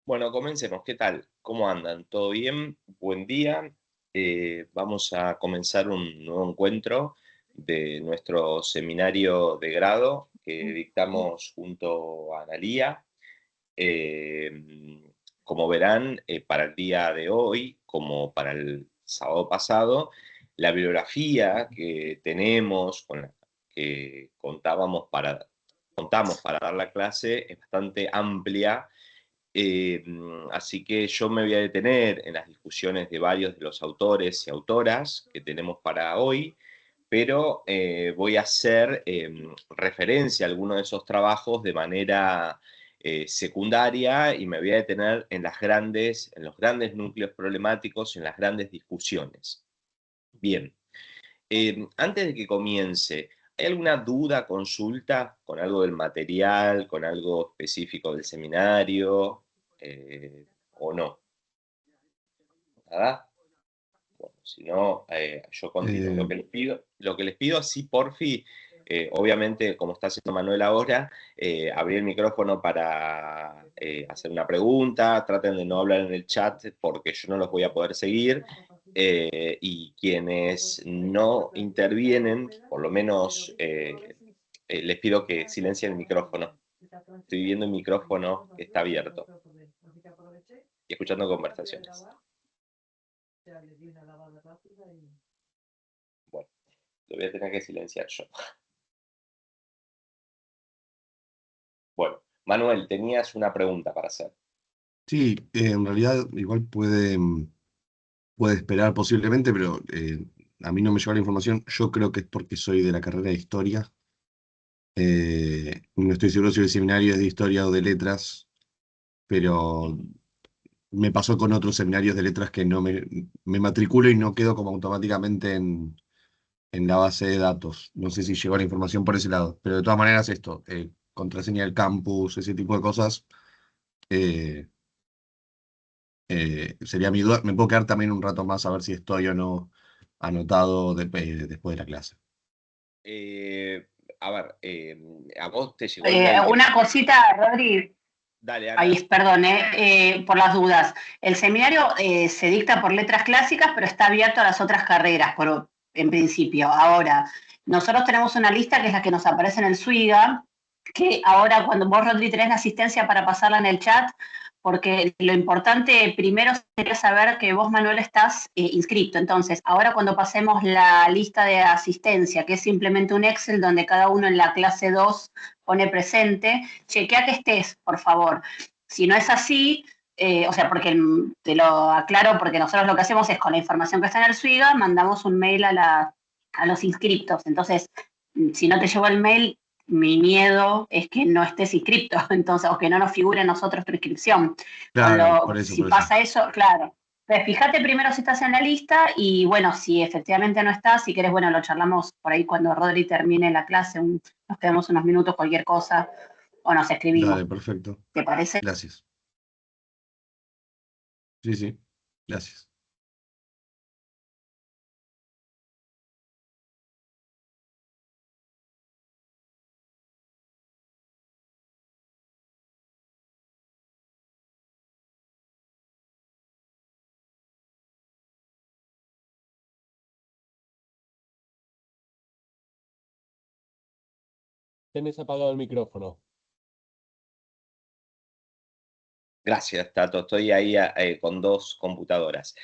Bueno, comencemos. ¿Qué tal? ¿Cómo andan? ¿Todo bien? Buen día. Vamos a comenzar un nuevo encuentro de nuestro seminario de grado que dictamos junto a Analía. Como verán, para el día de hoy, como para el sábado pasado, la bibliografía que tenemos, con la que contamos para dar la clase, es bastante amplia. Así que yo me voy a detener en las discusiones de varios de los autores y autoras que tenemos para hoy, pero voy a hacer referencia a algunos de esos trabajos de manera secundaria y me voy a detener en los grandes núcleos problemáticos, en las grandes discusiones. Bien, antes de que comience, ¿hay alguna duda, consulta con algo del material, con algo específico del seminario o no? ¿Nada? Bueno, si no, yo continúo. Eh, Lo que les pido así, porfi, obviamente, como está haciendo Manuel ahora, abrir el micrófono para hacer una pregunta, traten de no hablar en el chat porque yo no los voy a poder seguir, y quienes no intervienen, por lo menos les pido que silencien el micrófono. Estoy viendo el micrófono que está abierto y escuchando conversaciones. Bueno, lo voy a tener que silenciar yo. Bueno, Manuel, tenías una pregunta para hacer. sí, en realidad igual puede esperar posiblemente, pero a mí no me llegó la información. Yo creo que es porque soy de la carrera de historia. No estoy seguro si el seminario es de historia o de letras, pero me pasó con otros seminarios de letras que no me matriculo y no quedo como automáticamente en la base de datos. No sé si llegó la información por ese lado, pero de todas maneras esto, contraseña del campus, ese tipo de cosas. eh, Sería mi duda. Me puedo quedar también un rato más a ver si estoy o no anotado después de la clase. Eh, a ver, ¿a vos te llegó el mail que... Una cosita, Rodri, Dale, ahí, Ana. perdón, por las dudas. El seminario se dicta por letras clásicas, pero está abierto a las otras carreras, en principio. Ahora, nosotros tenemos una lista que es la que nos aparece en el SUIGA, que ahora cuando vos, Rodri, tenés la asistencia para pasarla en el chat, porque lo importante primero sería saber que vos, Manuel, estás inscrito. Entonces, ahora cuando pasemos la lista de asistencia, que es simplemente un Excel donde cada uno en la clase 2 pone presente, chequea que estés, por favor. Si no es así, o sea, porque te lo aclaro, porque nosotros lo que hacemos es con la información que está en el SUIGA, mandamos un mail a los inscriptos. Entonces, si no te llegó el mail, mi miedo es que no estés inscripto, entonces, o que no nos figure en nosotros tu inscripción. Claro, por eso, Si por eso. pasa eso, claro. Pues fíjate primero si estás en la lista y bueno, si efectivamente no estás, si querés, bueno, lo charlamos por ahí cuando Rodri termine la clase, nos quedamos unos minutos, cualquier cosa, o nos escribimos. Dale, perfecto. ¿Te parece? Gracias. Sí, sí, gracias. Tenés apagado el micrófono. Gracias, Tato. Estoy ahí con dos computadoras.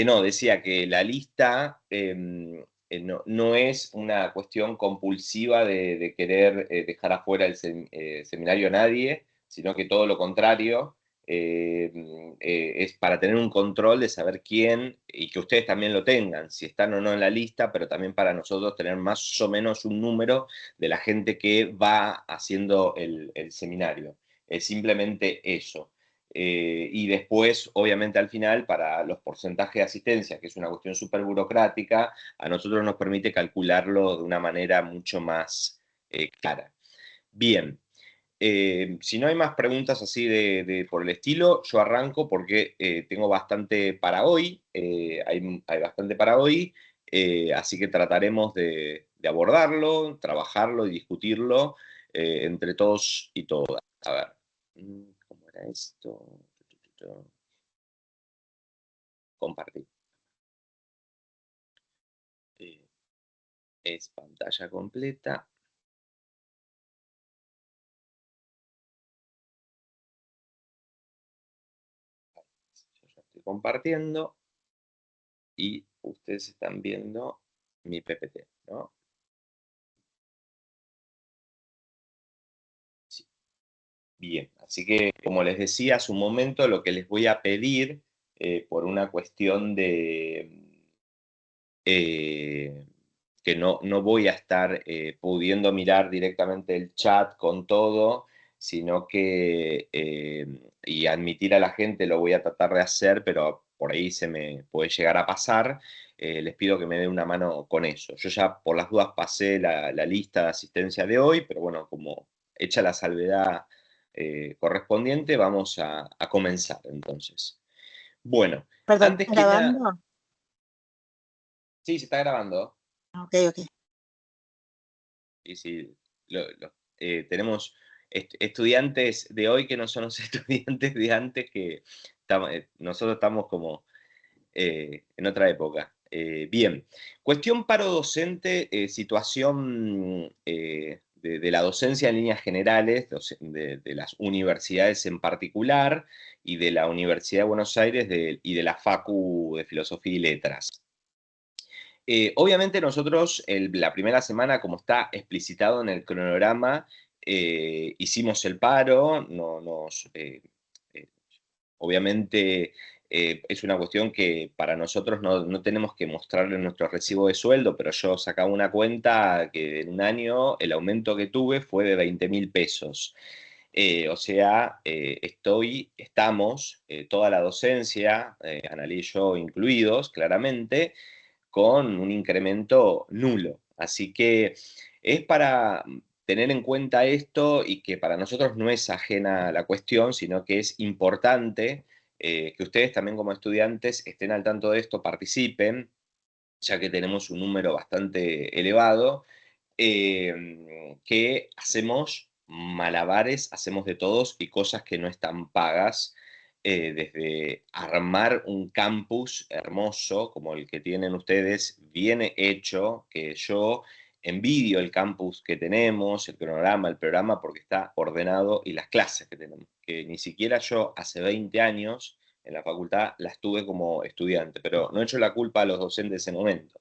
No, decía que la lista no es una cuestión compulsiva de querer dejar afuera el seminario a nadie, sino que todo lo contrario. Es para tener un control de saber quién y que ustedes también lo tengan, si están o no en la lista, pero también para nosotros tener más o menos un número de la gente que va haciendo el seminario. Es simplemente eso. Y después, obviamente, al final, para los porcentajes de asistencia, que es una cuestión súper burocrática, a nosotros nos permite calcularlo de una manera mucho más clara. Bien, si no hay más preguntas así por el estilo, yo arranco porque tengo bastante para hoy, hay bastante para hoy, así que trataremos de abordarlo, trabajarlo y discutirlo entre todos y todas. A ver, ¿cómo era esto? Compartir. Es pantalla completa. Yo ya estoy compartiendo y ustedes están viendo mi PPT, ¿no? Sí. Bien, así que como les decía hace un momento, lo que les voy a pedir por una cuestión de que no voy a estar pudiendo mirar directamente el chat con todo, sino que, y admitir a la gente lo voy a tratar de hacer, pero por ahí se me puede llegar a pasar, les pido que me den una mano con eso. Yo ya por las dudas pasé la lista de asistencia de hoy, pero bueno, como hecha la salvedad correspondiente, vamos a comenzar entonces. Bueno, Perdón, antes ¿estás que nada, grabando? sí, se está grabando. Ok, ok. Y sí, tenemos estudiantes de hoy que no son los estudiantes de antes, que nosotros estamos como en otra época. Bien, cuestión paro docente, situación de la docencia en líneas generales, de las universidades en particular, y de la Universidad de Buenos Aires y de la Facu de Filosofía y Letras. Obviamente nosotros la primera semana, como está explicitado en el cronograma, hicimos el paro, eh, obviamente es una cuestión que para nosotros no tenemos que mostrarle nuestro recibo de sueldo, pero yo sacaba una cuenta que en un año el aumento que tuve fue de 20.000 pesos. O sea, estamos, toda la docencia, Analí y yo incluidos, claramente, con un incremento nulo. Así que es para tener en cuenta esto y que para nosotros no es ajena la cuestión, sino que es importante que ustedes también como estudiantes estén al tanto de esto, participen, ya que tenemos un número bastante elevado, que hacemos malabares, hacemos de todos y cosas que no están pagas, desde armar un campus hermoso como el que tienen ustedes, bien hecho, que yo envidio el campus que tenemos, el programa, porque está ordenado, y las clases que tenemos, que ni siquiera yo hace 20 años en la facultad las tuve como estudiante, pero no echo la culpa a los docentes de ese momento,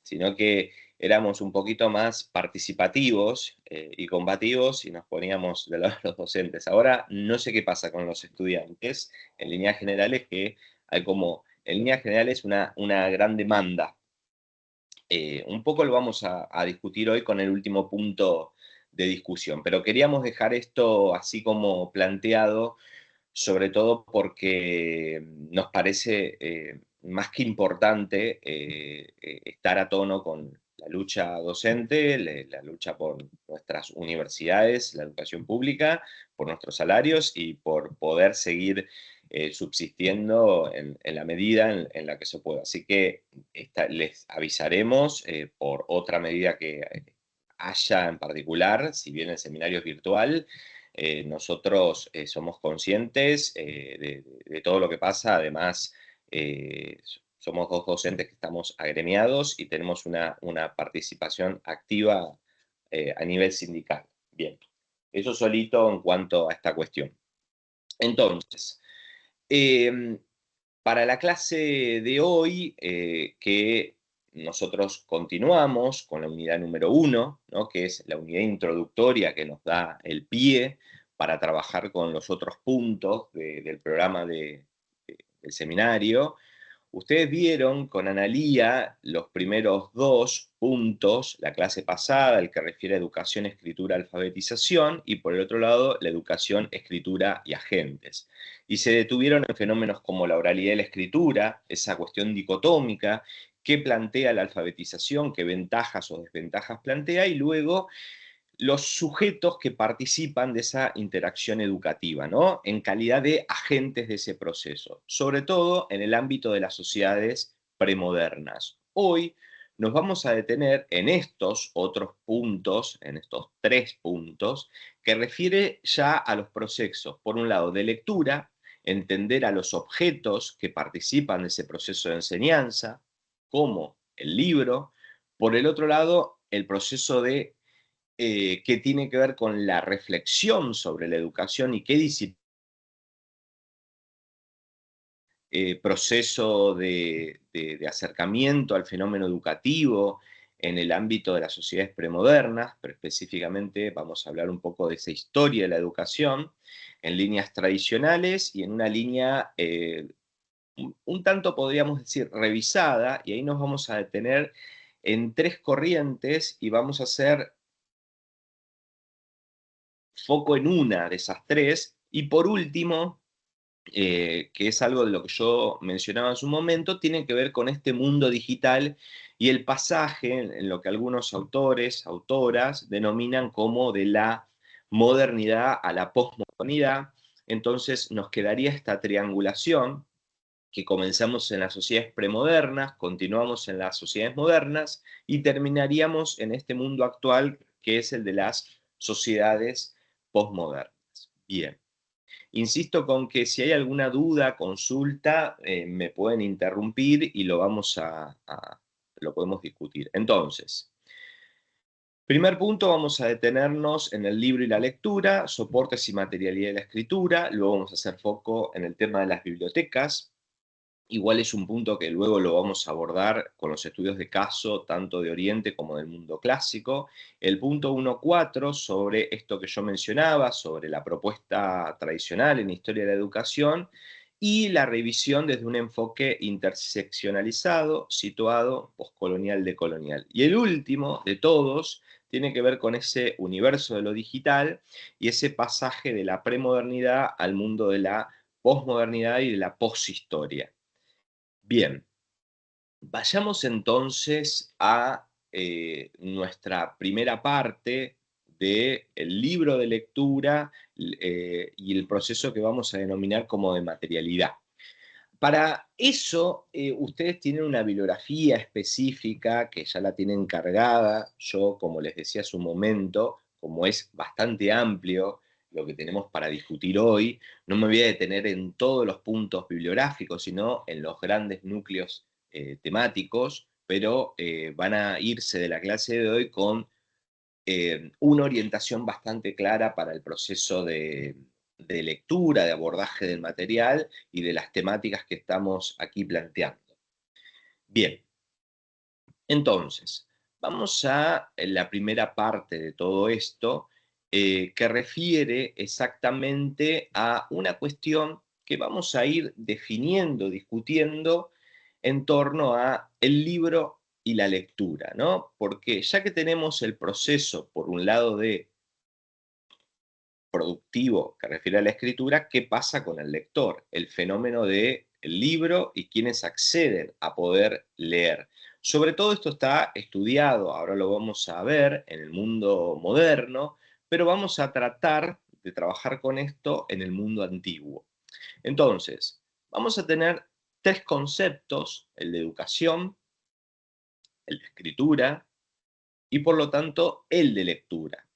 sino que éramos un poquito más participativos y combativos y nos poníamos de lado de los docentes. Ahora no sé qué pasa con los estudiantes, en líneas generales, que hay como, en líneas generales, una gran demanda. Un poco lo vamos a discutir hoy con el último punto de discusión, pero queríamos dejar esto así como planteado, sobre todo porque nos parece más que importante estar a tono con la lucha docente, la lucha por nuestras universidades, la educación pública, por nuestros salarios y por poder seguir subsistiendo en la medida en la que se pueda. Así que les avisaremos por otra medida que haya en particular, si bien el seminario es virtual. Nosotros somos conscientes de todo lo que pasa. Además, somos dos docentes que estamos agremiados y tenemos una participación activa a nivel sindical. Bien, eso solito en cuanto a esta cuestión. Entonces, para la clase de hoy, que nosotros continuamos con la unidad número 1, ¿no? Que es la unidad introductoria que nos da el pie para trabajar con los otros puntos del programa del seminario. Ustedes vieron con Analía los primeros dos puntos, la clase pasada, el que refiere a educación, escritura, alfabetización, y por el otro lado, la educación, escritura y agentes. Y se detuvieron en fenómenos como la oralidad y la escritura, esa cuestión dicotómica, qué plantea la alfabetización, qué ventajas o desventajas plantea, y luego los sujetos que participan de esa interacción educativa, ¿no? En calidad de agentes de ese proceso, sobre todo en el ámbito de las sociedades premodernas. Hoy nos vamos a detener en estos otros puntos, en estos 3 puntos, que refiere ya a los procesos, por un lado, de lectura, entender a los objetos que participan de ese proceso de enseñanza, como el libro. Por el otro lado, el proceso que tiene que ver con la reflexión sobre la educación y qué proceso de acercamiento al fenómeno educativo en el ámbito de las sociedades premodernas, pero específicamente vamos a hablar un poco de esa historia de la educación en líneas tradicionales y en una línea un tanto, podríamos decir, revisada, y ahí nos vamos a detener en 3 corrientes y vamos a hacer foco en una de esas 3, y por último, que es algo de lo que yo mencionaba en su momento, tiene que ver con este mundo digital y el pasaje en lo que algunos autores, autoras, denominan como de la modernidad a la posmodernidad. Entonces nos quedaría esta triangulación que comenzamos en las sociedades premodernas, continuamos en las sociedades modernas y terminaríamos en este mundo actual que es el de las sociedades posmodernas. Bien. Insisto con que si hay alguna duda, consulta, me pueden interrumpir y lo podemos discutir. Entonces, primer punto, vamos a detenernos en el libro y la lectura, soportes y materialidad de la escritura. Luego vamos a hacer foco en el tema de las bibliotecas. Igual es un punto que luego lo vamos a abordar con los estudios de caso, tanto de Oriente como del mundo clásico. El punto 1.4 sobre esto que yo mencionaba, sobre la propuesta tradicional en historia de la educación, y la revisión desde un enfoque interseccionalizado, situado, poscolonial, decolonial. Y el último de todos tiene que ver con ese universo de lo digital y ese pasaje de la premodernidad al mundo de la posmodernidad y de la poshistoria. Bien, vayamos entonces a nuestra primera parte del libro de lectura y el proceso que vamos a denominar como de materialidad. Para eso, ustedes tienen una bibliografía específica que ya la tienen cargada. Yo, como les decía hace un momento, como es bastante amplio lo que tenemos para discutir hoy, no me voy a detener en todos los puntos bibliográficos, sino en los grandes núcleos temáticos, pero van a irse de la clase de hoy con una orientación bastante clara para el proceso de lectura, de abordaje del material y de las temáticas que estamos aquí planteando. Bien, entonces, vamos a la primera parte de todo esto, que refiere exactamente a una cuestión que vamos a ir definiendo, discutiendo en torno a el libro y la lectura, ¿no? Porque ya que tenemos el proceso, por un lado, de productivo que refiere a la escritura, ¿qué pasa con el lector? El fenómeno del libro y quienes acceden a poder leer. Sobre todo esto está estudiado, ahora lo vamos a ver en el mundo moderno, pero vamos a tratar de trabajar con esto en el mundo antiguo. Entonces, vamos a tener 3 conceptos: el de educación, el de escritura y por lo tanto el de lectura.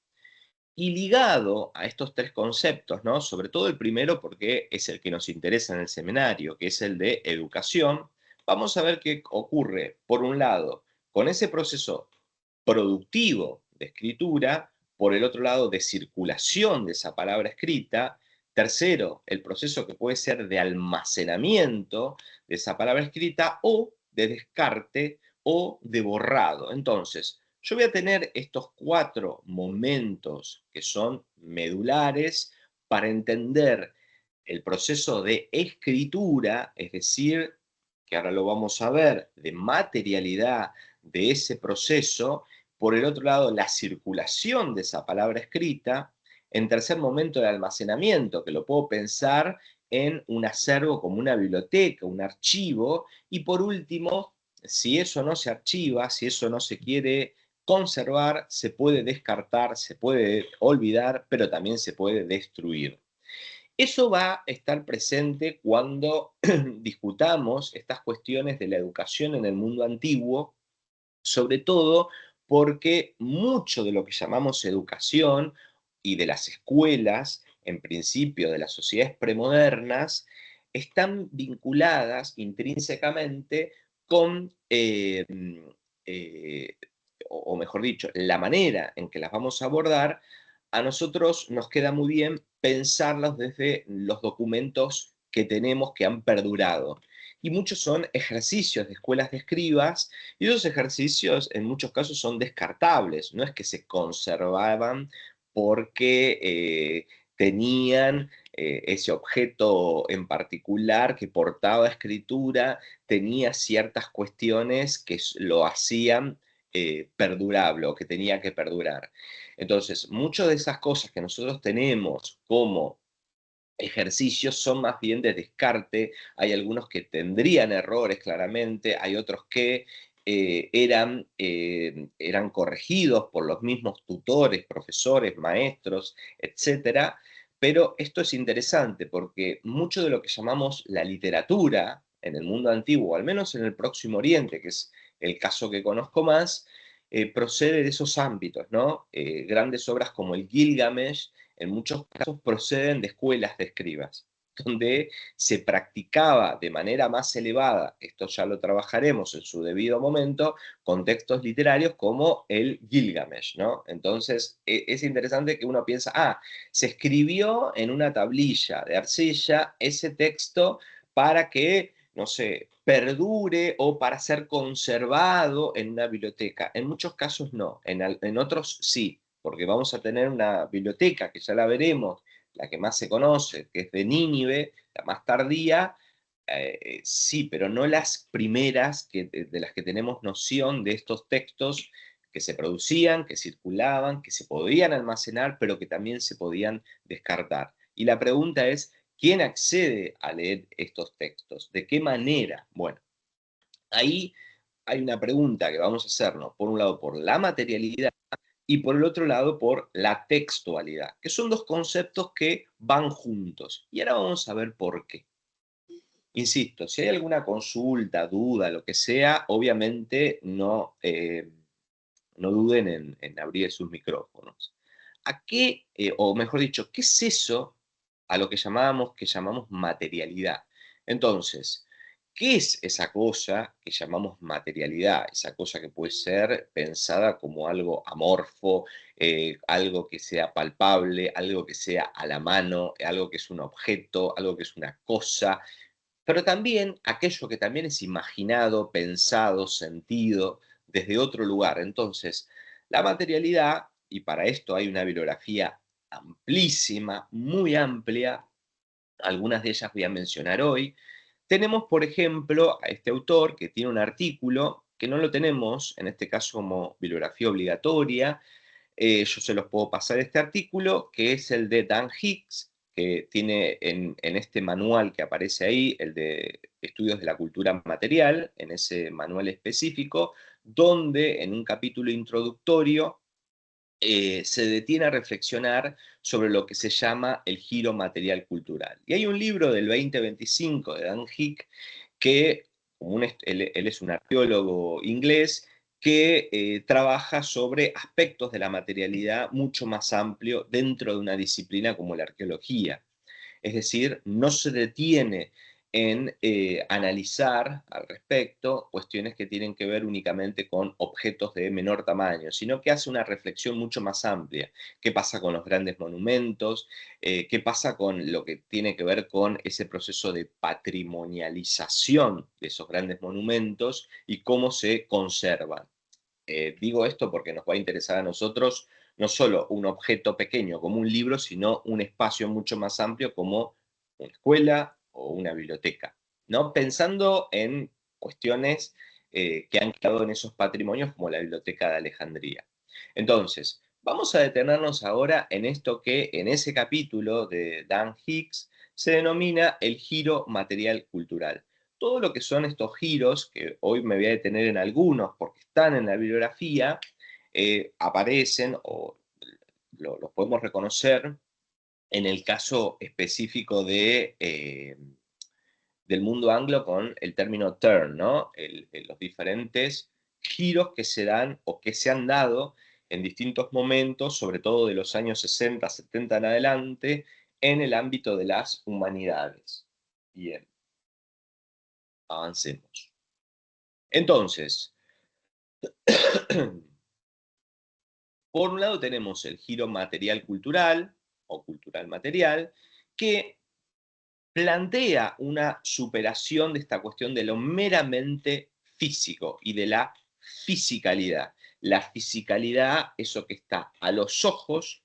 Y ligado a estos 3 conceptos, ¿no? Sobre todo el primero porque es el que nos interesa en el seminario, que es el de educación, vamos a ver qué ocurre, por un lado, con ese proceso productivo de escritura, por el otro lado, de circulación de esa palabra escrita, tercero, el proceso que puede ser de almacenamiento de esa palabra escrita o de descarte o de borrado. Entonces, yo voy a tener estos 4 momentos que son medulares para entender el proceso de escritura, es decir, que ahora lo vamos a ver, de materialidad de ese proceso. Por el otro lado, la circulación de esa palabra escrita. En tercer momento, el almacenamiento, que lo puedo pensar en un acervo como una biblioteca, un archivo. Y por último, si eso no se archiva, si eso no se quiere conservar, se puede descartar, se puede olvidar, pero también se puede destruir. Eso va a estar presente cuando discutamos estas cuestiones de la educación en el mundo antiguo, sobre todo porque mucho de lo que llamamos educación y de las escuelas en principio, de las sociedades premodernas, están vinculadas intrínsecamente con, o mejor dicho, la manera en que las vamos a abordar, a nosotros nos queda muy bien pensarlas desde los documentos que tenemos que han perdurado. Y muchos son ejercicios de escuelas de escribas, y esos ejercicios en muchos casos son descartables, no es que se conservaban porque tenían ese objeto en particular que portaba escritura, tenía ciertas cuestiones que lo hacían perdurable o que tenía que perdurar. Entonces, muchas de esas cosas que nosotros tenemos como ejercicios son más bien de descarte, hay algunos que tendrían errores claramente, hay otros que eran corregidos por los mismos tutores, profesores, maestros, etcétera. Pero esto es interesante porque mucho de lo que llamamos la literatura en el mundo antiguo, al menos en el Próximo Oriente, que es el caso que conozco más, procede de esos ámbitos, ¿no? Grandes obras como el Gilgamesh, en muchos casos proceden de escuelas de escribas, donde se practicaba de manera más elevada, esto ya lo trabajaremos en su debido momento, con textos literarios como el Gilgamesh, ¿no? Entonces, es interesante que uno piensa, se escribió en una tablilla de arcilla ese texto para que, no sé, perdure o para ser conservado en una biblioteca. En muchos casos no, en otros sí, porque vamos a tener una biblioteca, que ya la veremos, la que más se conoce, que es de Nínive, la más tardía, sí, pero no las primeras de las que tenemos noción de estos textos que se producían, que circulaban, que se podían almacenar, pero que también se podían descartar. Y la pregunta es, ¿quién accede a leer estos textos? ¿De qué manera? Bueno, ahí hay una pregunta que vamos a hacernos, por un lado, por la materialidad, y por el otro lado por la textualidad, que son dos conceptos que van juntos. Y ahora vamos a ver por qué. Insisto, si hay alguna consulta, duda, lo que sea, obviamente no duden en abrir sus micrófonos. ¿A qué, o mejor dicho, qué es eso a lo que llamamos materialidad? Entonces, ¿qué es esa cosa que llamamos materialidad? Esa cosa que puede ser pensada como algo amorfo, algo que sea palpable, algo que sea a la mano, algo que es un objeto, algo que es una cosa, pero también aquello que también es imaginado, pensado, sentido desde otro lugar. Entonces, la materialidad, y para esto hay una bibliografía amplísima, muy amplia, algunas de ellas voy a mencionar hoy. Tenemos, por ejemplo, a este autor que tiene un artículo que no lo tenemos, en este caso como bibliografía obligatoria. Yo se los puedo pasar este artículo, que es el de Dan Hicks, que tiene en este manual que aparece ahí, el de Estudios de la Cultura Material, en ese manual específico, donde en un capítulo introductorio se detiene a reflexionar sobre lo que se llama el giro material cultural. Y hay un libro del 2025 de Dan Hick que, él es un arqueólogo inglés, que trabaja sobre aspectos de la materialidad mucho más amplio dentro de una disciplina como la arqueología. Es decir, no se detiene en analizar al respecto cuestiones que tienen que ver únicamente con objetos de menor tamaño, sino que hace una reflexión mucho más amplia. ¿Qué pasa con los grandes monumentos? ¿Qué pasa con lo que tiene que ver con ese proceso de patrimonialización de esos grandes monumentos y cómo se conservan? Digo esto porque nos va a interesar a nosotros no solo un objeto pequeño como un libro, sino un espacio mucho más amplio como una escuela o una biblioteca, ¿no? Pensando en cuestiones que han quedado en esos patrimonios como la Biblioteca de Alejandría. Entonces, vamos a detenernos ahora en esto que en ese capítulo de Dan Hicks se denomina el giro material cultural. Todo lo que son estos giros, que hoy me voy a detener en algunos porque están en la bibliografía, aparecen o los podemos reconocer en el caso específico del mundo anglo con el término turn, ¿no? Los diferentes giros que se dan o que se han dado en distintos momentos, sobre todo de los años 60, 70 en adelante, en el ámbito de las humanidades. Bien, avancemos. Entonces, por un lado tenemos el giro material-cultural, o cultural-material, que plantea una superación de esta cuestión de lo meramente físico y de la fisicalidad. La fisicalidad, eso que está a los ojos,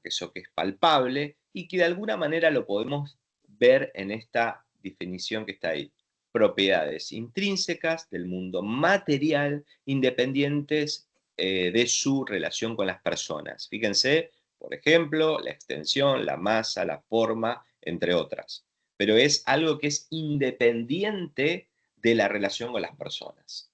eso que es palpable, y que de alguna manera lo podemos ver en esta definición que está ahí. Propiedades intrínsecas del mundo material, independientes de su relación con las personas. Fíjense, por ejemplo, la extensión, la masa, la forma, entre otras. Pero es algo que es independiente de la relación con las personas.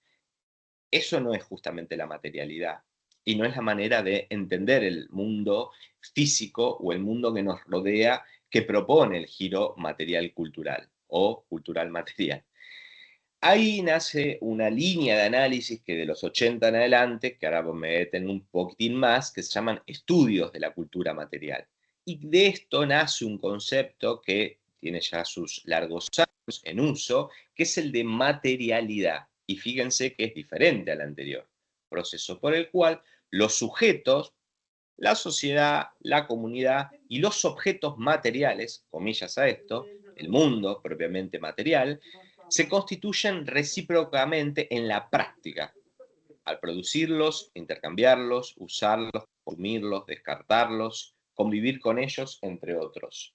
Eso no es justamente la materialidad y no es la manera de entender el mundo físico o el mundo que nos rodea que propone el giro material-cultural o cultural-material. Ahí nace una línea de análisis que de los 80 en adelante, que ahora me meten un poquitín más, que se llaman estudios de la cultura material. Y de esto nace un concepto que tiene ya sus largos años en uso, que es el de materialidad. Y fíjense que es diferente al anterior, proceso por el cual los sujetos, la sociedad, la comunidad y los objetos materiales, comillas a esto, el mundo propiamente material, se constituyen recíprocamente en la práctica, al producirlos, intercambiarlos, usarlos, consumirlos, descartarlos, convivir con ellos, entre otros.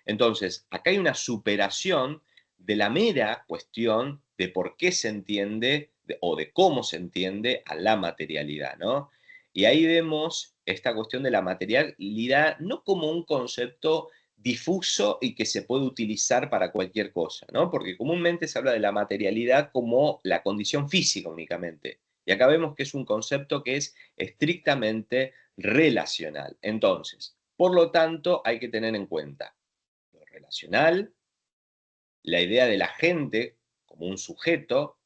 Entonces, acá hay una superación de la mera cuestión de por qué se entiende o de cómo se entiende a la materialidad, ¿no? Y ahí vemos esta cuestión de la materialidad no como un concepto difuso y que se puede utilizar para cualquier cosa, ¿no? Porque comúnmente se habla de la materialidad como la condición física únicamente. Y acá vemos que es un concepto que es estrictamente relacional. Entonces, por lo tanto, hay que tener en cuenta lo relacional, la idea de la gente como un sujeto,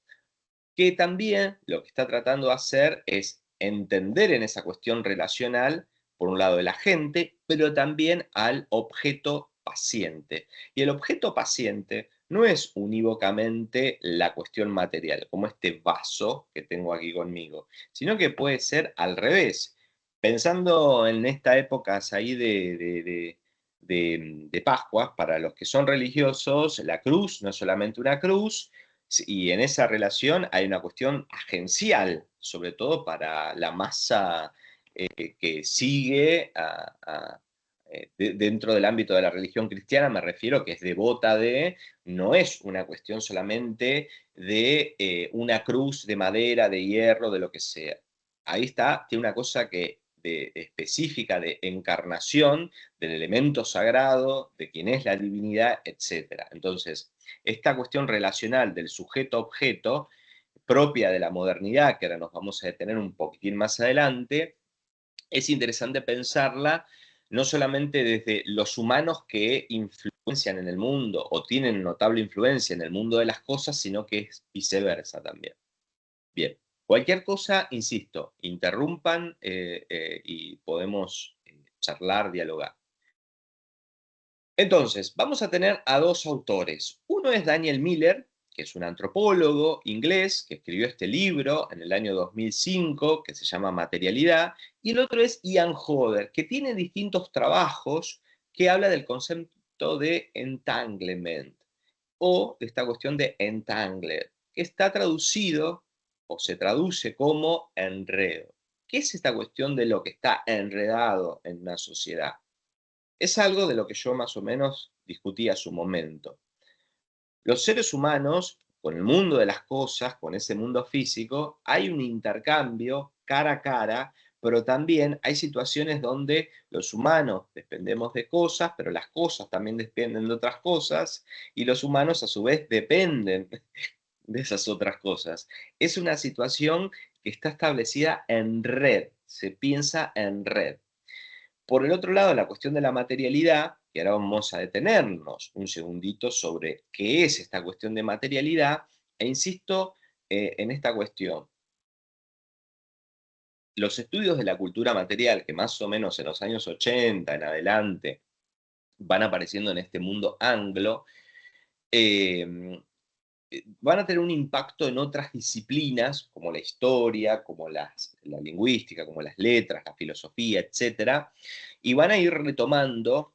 que también lo que está tratando de hacer es entender en esa cuestión relacional, por un lado, el agente, pero también al objeto paciente. Y el objeto paciente no es unívocamente la cuestión material, como este vaso que tengo aquí conmigo, sino que puede ser al revés. Pensando en esta época ahí de Pascua, para los que son religiosos, la cruz no es solamente una cruz, y en esa relación hay una cuestión agencial, sobre todo para la masa que sigue dentro del ámbito de la religión cristiana, me refiero que es devota de, no es una cuestión solamente de una cruz de madera, de hierro, de lo que sea. Ahí está, tiene una cosa que específica de encarnación del elemento sagrado, de quién es la divinidad, etc. Entonces, esta cuestión relacional del sujeto-objeto, propia de la modernidad, que ahora nos vamos a detener un poquitín más adelante, es interesante pensarla no solamente desde los humanos que influencian en el mundo o tienen notable influencia en el mundo de las cosas, sino que es viceversa también. Bien, cualquier cosa, insisto, interrumpan y podemos charlar, dialogar. Entonces, vamos a tener a dos autores. Uno es Daniel Miller, que es un antropólogo inglés que escribió este libro en el año 2005, que se llama Materialidad, y el otro es Ian Hodder, que tiene distintos trabajos que habla del concepto de entanglement, o de esta cuestión de entangler, que está traducido o se traduce como enredo. ¿Qué es esta cuestión de lo que está enredado en una sociedad? Es algo de lo que yo más o menos discutí a su momento. Los seres humanos, con el mundo de las cosas, con ese mundo físico, hay un intercambio cara a cara, pero también hay situaciones donde los humanos dependemos de cosas, pero las cosas también dependen de otras cosas, y los humanos a su vez dependen de esas otras cosas. Es una situación que está establecida en red, se piensa en red. Por el otro lado, la cuestión de la materialidad, que ahora vamos a detenernos un segundito sobre qué es esta cuestión de materialidad, e insisto en esta cuestión. Los estudios de la cultura material, que más o menos en los años 80 en adelante van apareciendo en este mundo anglo, van a tener un impacto en otras disciplinas, como la historia, como la lingüística, como las letras, la filosofía, etc. Y van a ir retomando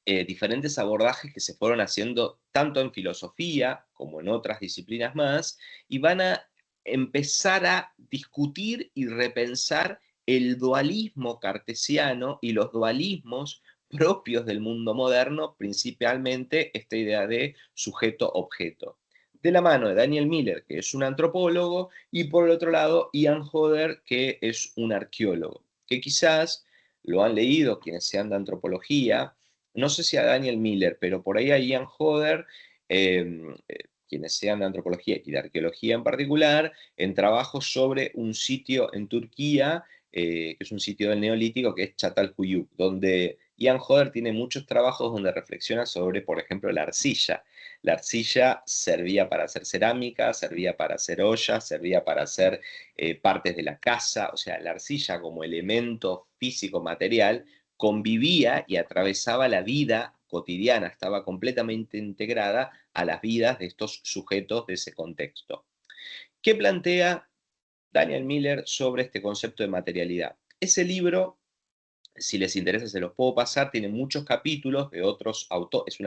diferentes abordajes que se fueron haciendo tanto en filosofía como en otras disciplinas más, y van a empezar a discutir y repensar el dualismo cartesiano y los dualismos propios del mundo moderno, principalmente esta idea de sujeto-objeto. De la mano de Daniel Miller, que es un antropólogo, y por el otro lado, Ian Hodder, que es un arqueólogo, que quizás lo han leído quienes sean de antropología. No sé si a Daniel Miller, pero por ahí a Ian Hodder, quienes sean de antropología y de arqueología en particular, en trabajos sobre un sitio en Turquía, que es un sitio del Neolítico, que es Çatalhöyük, donde Ian Hodder tiene muchos trabajos donde reflexiona sobre, por ejemplo, la arcilla. La arcilla servía para hacer cerámica, servía para hacer ollas, servía para hacer partes de la casa, o sea, la arcilla como elemento físico material convivía y atravesaba la vida cotidiana, estaba completamente integrada a las vidas de estos sujetos de ese contexto. ¿Qué plantea Daniel Miller sobre este concepto de materialidad? Ese libro, si les interesa se los puedo pasar, tiene muchos capítulos de otros autores,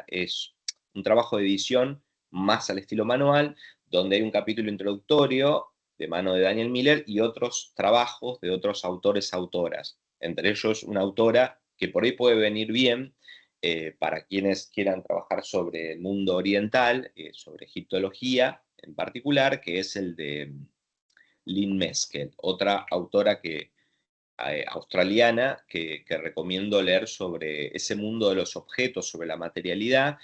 es un trabajo de edición más al estilo manual, donde hay un capítulo introductorio de mano de Daniel Miller y otros trabajos de otros autores, autoras. Entre ellos una autora que por ahí puede venir bien para quienes quieran trabajar sobre el mundo oriental, sobre egiptología en particular, que es el de Lynn Meskel, otra autora australiana que recomiendo leer sobre ese mundo de los objetos, sobre la materialidad,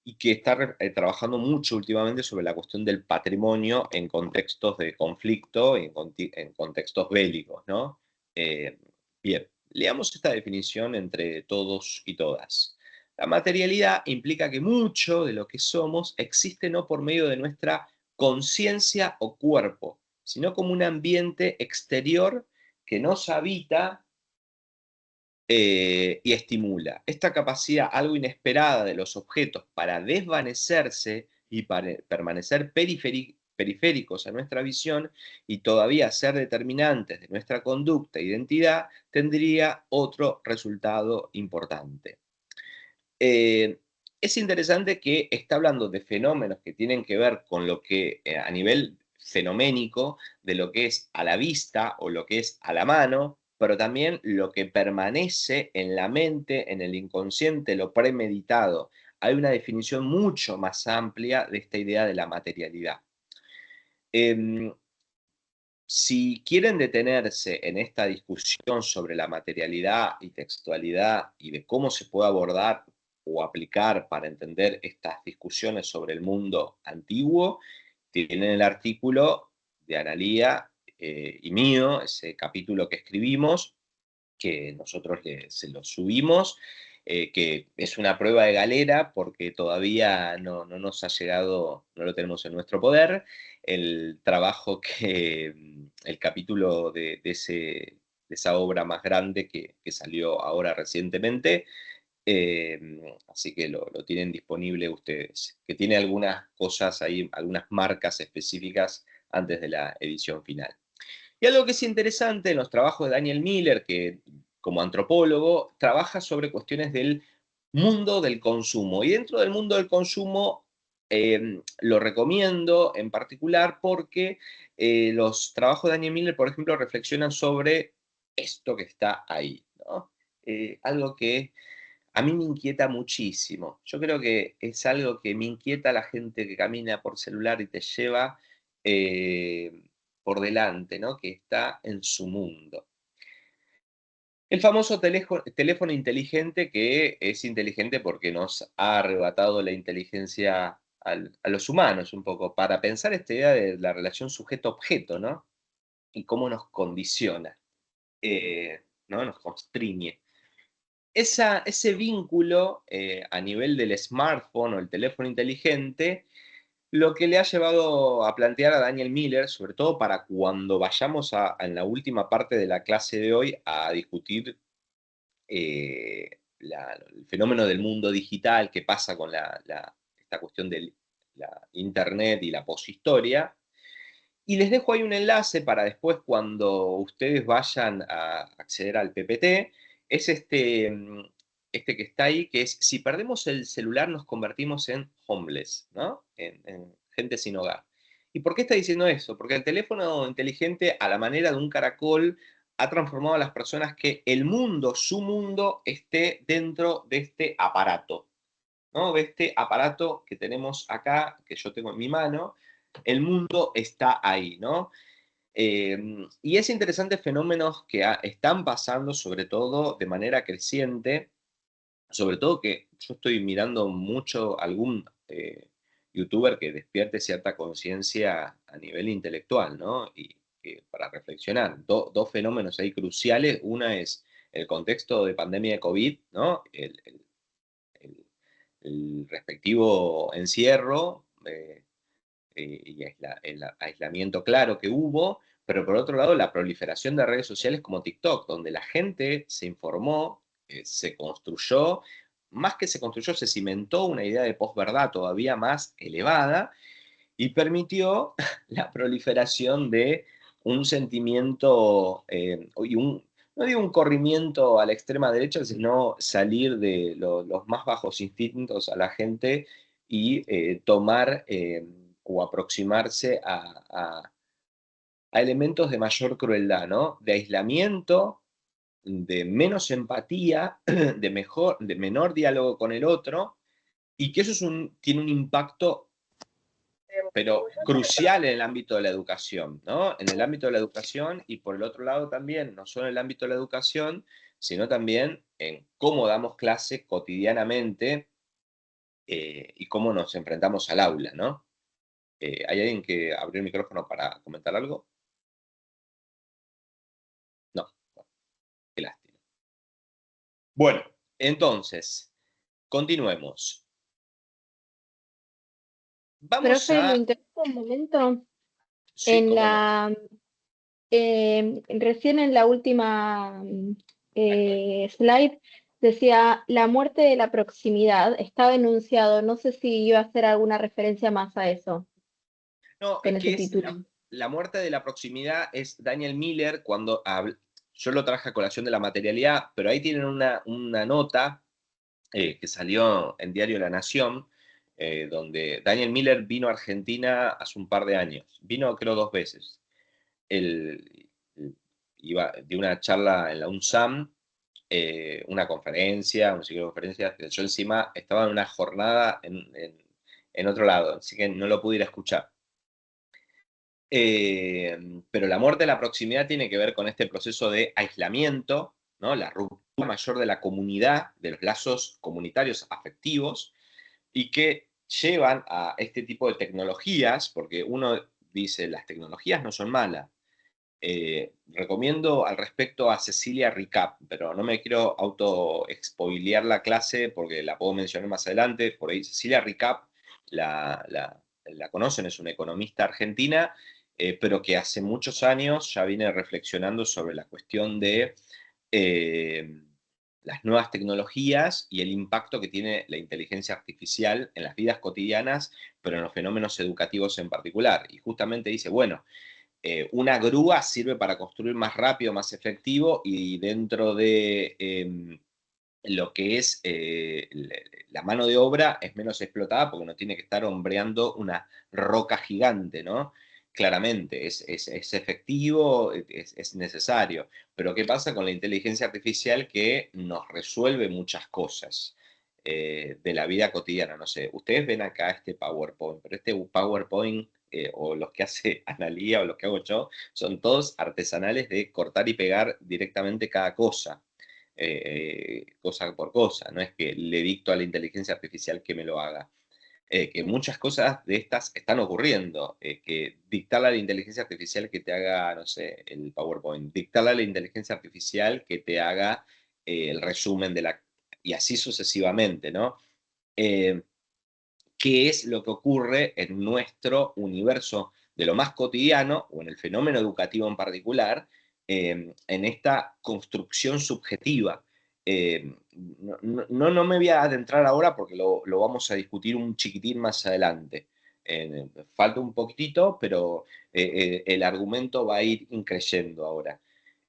y que está trabajando mucho últimamente sobre la cuestión del patrimonio en contextos de conflicto, en contextos bélicos, ¿no? Bien, leamos esta definición entre todos y todas. La materialidad implica que mucho de lo que somos existe no por medio de nuestra conciencia o cuerpo, sino como un ambiente exterior que nos habita y estimula. Esta capacidad, algo inesperada de los objetos para desvanecerse y para permanecer periféricos a nuestra visión y todavía ser determinantes de nuestra conducta e identidad, tendría otro resultado importante. Es interesante que está hablando de fenómenos que tienen que ver con lo que a nivel fenoménico, de lo que es a la vista o lo que es a la mano, pero también lo que permanece en la mente, en el inconsciente, lo premeditado. Hay una definición mucho más amplia de esta idea de la materialidad. Si quieren detenerse en esta discusión sobre la materialidad y textualidad y de cómo se puede abordar o aplicar para entender estas discusiones sobre el mundo antiguo, tienen el artículo de Analía y mío, ese capítulo que escribimos, que nosotros se lo subimos, que es una prueba de galera porque todavía no nos ha llegado, no lo tenemos en nuestro poder, el trabajo el capítulo de esa obra más grande que salió ahora recientemente, así que lo tienen disponible ustedes, que tiene algunas cosas ahí, algunas marcas específicas antes de la edición final. Y algo que es interesante en los trabajos de Daniel Miller, que como antropólogo trabaja sobre cuestiones del mundo del consumo. Y dentro del mundo del consumo lo recomiendo en particular porque los trabajos de Daniel Miller, por ejemplo, reflexionan sobre esto que está ahí, ¿no? Algo que a mí me inquieta muchísimo. Yo creo que es algo que me inquieta a la gente que camina por celular y te lleva por delante, ¿no? Que está en su mundo. El famoso teléfono inteligente, que es inteligente porque nos ha arrebatado la inteligencia a los humanos un poco, para pensar esta idea de la relación sujeto-objeto, ¿no? Y cómo nos condiciona, ¿no? Nos constriñe. Ese vínculo a nivel del smartphone o el teléfono inteligente, lo que le ha llevado a plantear a Daniel Miller, sobre todo para cuando vayamos en la última parte de la clase de hoy a discutir el fenómeno del mundo digital, que pasa con esta cuestión de la internet y la poshistoria. Y les dejo ahí un enlace para después, cuando ustedes vayan a acceder al PPT, es este que está ahí, que es: si perdemos el celular nos convertimos en homeless, ¿no? En gente sin hogar. ¿Y por qué está diciendo eso? Porque el teléfono inteligente, a la manera de un caracol, ha transformado a las personas que el mundo, su mundo, esté dentro de este aparato, ¿no? De este aparato que tenemos acá, que yo tengo en mi mano. El mundo está ahí, ¿no? Y es interesante fenómenos que están pasando, sobre todo de manera creciente, sobre todo que yo estoy mirando mucho algún youtuber que despierte cierta conciencia a nivel intelectual, ¿no? Y para reflexionar, dos fenómenos ahí cruciales. Una es el contexto de pandemia de COVID, ¿no? El- el respectivo encierro, y el aislamiento claro que hubo, pero por otro lado la proliferación de redes sociales como TikTok, donde la gente se informó, se construyó, más que se construyó, se cimentó una idea de posverdad todavía más elevada, y permitió la proliferación de un sentimiento, y no digo un corrimiento a la extrema derecha, sino salir de los más bajos instintos a la gente y tomar o aproximarse a elementos de mayor crueldad, ¿no? De aislamiento, de menos empatía, de menor diálogo con el otro, y que eso tiene un impacto, pero crucial en el ámbito de la educación, ¿no? En el ámbito de la educación, y por el otro lado también, no solo en el ámbito de la educación, sino también en cómo damos clase cotidianamente, y cómo nos enfrentamos al aula, ¿no? ¿Hay alguien que abrió el micrófono para comentar algo? No, bueno, qué lástima. Bueno, entonces, continuemos. Vamos Profe, ¿lo a... interrumpo un momento? Sí, En cómo no. la, recién en la última slide decía la muerte de la proximidad, estaba enunciado, no sé si iba a hacer alguna referencia más a eso No, con ese que es título. la muerte de la proximidad, es Daniel Miller cuando habla. Yo lo traje a colación de la materialidad, pero ahí tienen una nota que salió en Diario La Nación, donde Daniel Miller vino a Argentina hace un par de años. Vino, creo, 2 veces. Iba de una charla en la UNSAM, una conferencia, un ciclo de conferencias, que yo encima estaba en una jornada en otro lado, así que no lo pude ir a escuchar. Pero la muerte de la proximidad tiene que ver con este proceso de aislamiento, ¿no? La ruptura mayor de la comunidad, de los lazos comunitarios afectivos, y que llevan a este tipo de tecnologías, porque uno dice, las tecnologías no son malas. Recomiendo al respecto a Cecilia Ricap, pero no me quiero auto-expoilear la clase porque la puedo mencionar más adelante. Por ahí Cecilia Ricap la conocen, es una economista argentina, pero que hace muchos años ya viene reflexionando sobre la cuestión de eh, las nuevas tecnologías y el impacto que tiene la inteligencia artificial en las vidas cotidianas, pero en los fenómenos educativos en particular. Y justamente dice, bueno, una grúa sirve para construir más rápido, más efectivo, y dentro de lo que es la mano de obra es menos explotada porque no tiene que estar hombreando una roca gigante, ¿no? Claramente, es efectivo, es necesario. Pero ¿qué pasa con la inteligencia artificial que nos resuelve muchas cosas de la vida cotidiana? No sé, ustedes ven acá este PowerPoint, pero este PowerPoint, o los que hace Analía o los que hago yo, son todos artesanales de cortar y pegar directamente cada cosa, cosa por cosa. No es que le dicto a la inteligencia artificial que me lo haga. Que muchas cosas de estas están ocurriendo, que dictarle a la inteligencia artificial que te haga, no sé, el PowerPoint, dictarle a la inteligencia artificial que te haga el resumen de la... y así sucesivamente, ¿no? Eh, ¿Qué es lo que ocurre en nuestro universo de lo más cotidiano, o en el fenómeno educativo en particular, en esta construcción subjetiva? No me voy a adentrar ahora porque lo vamos a discutir un chiquitín más adelante. Falta un poquitito, pero el argumento va a ir increyendo ahora.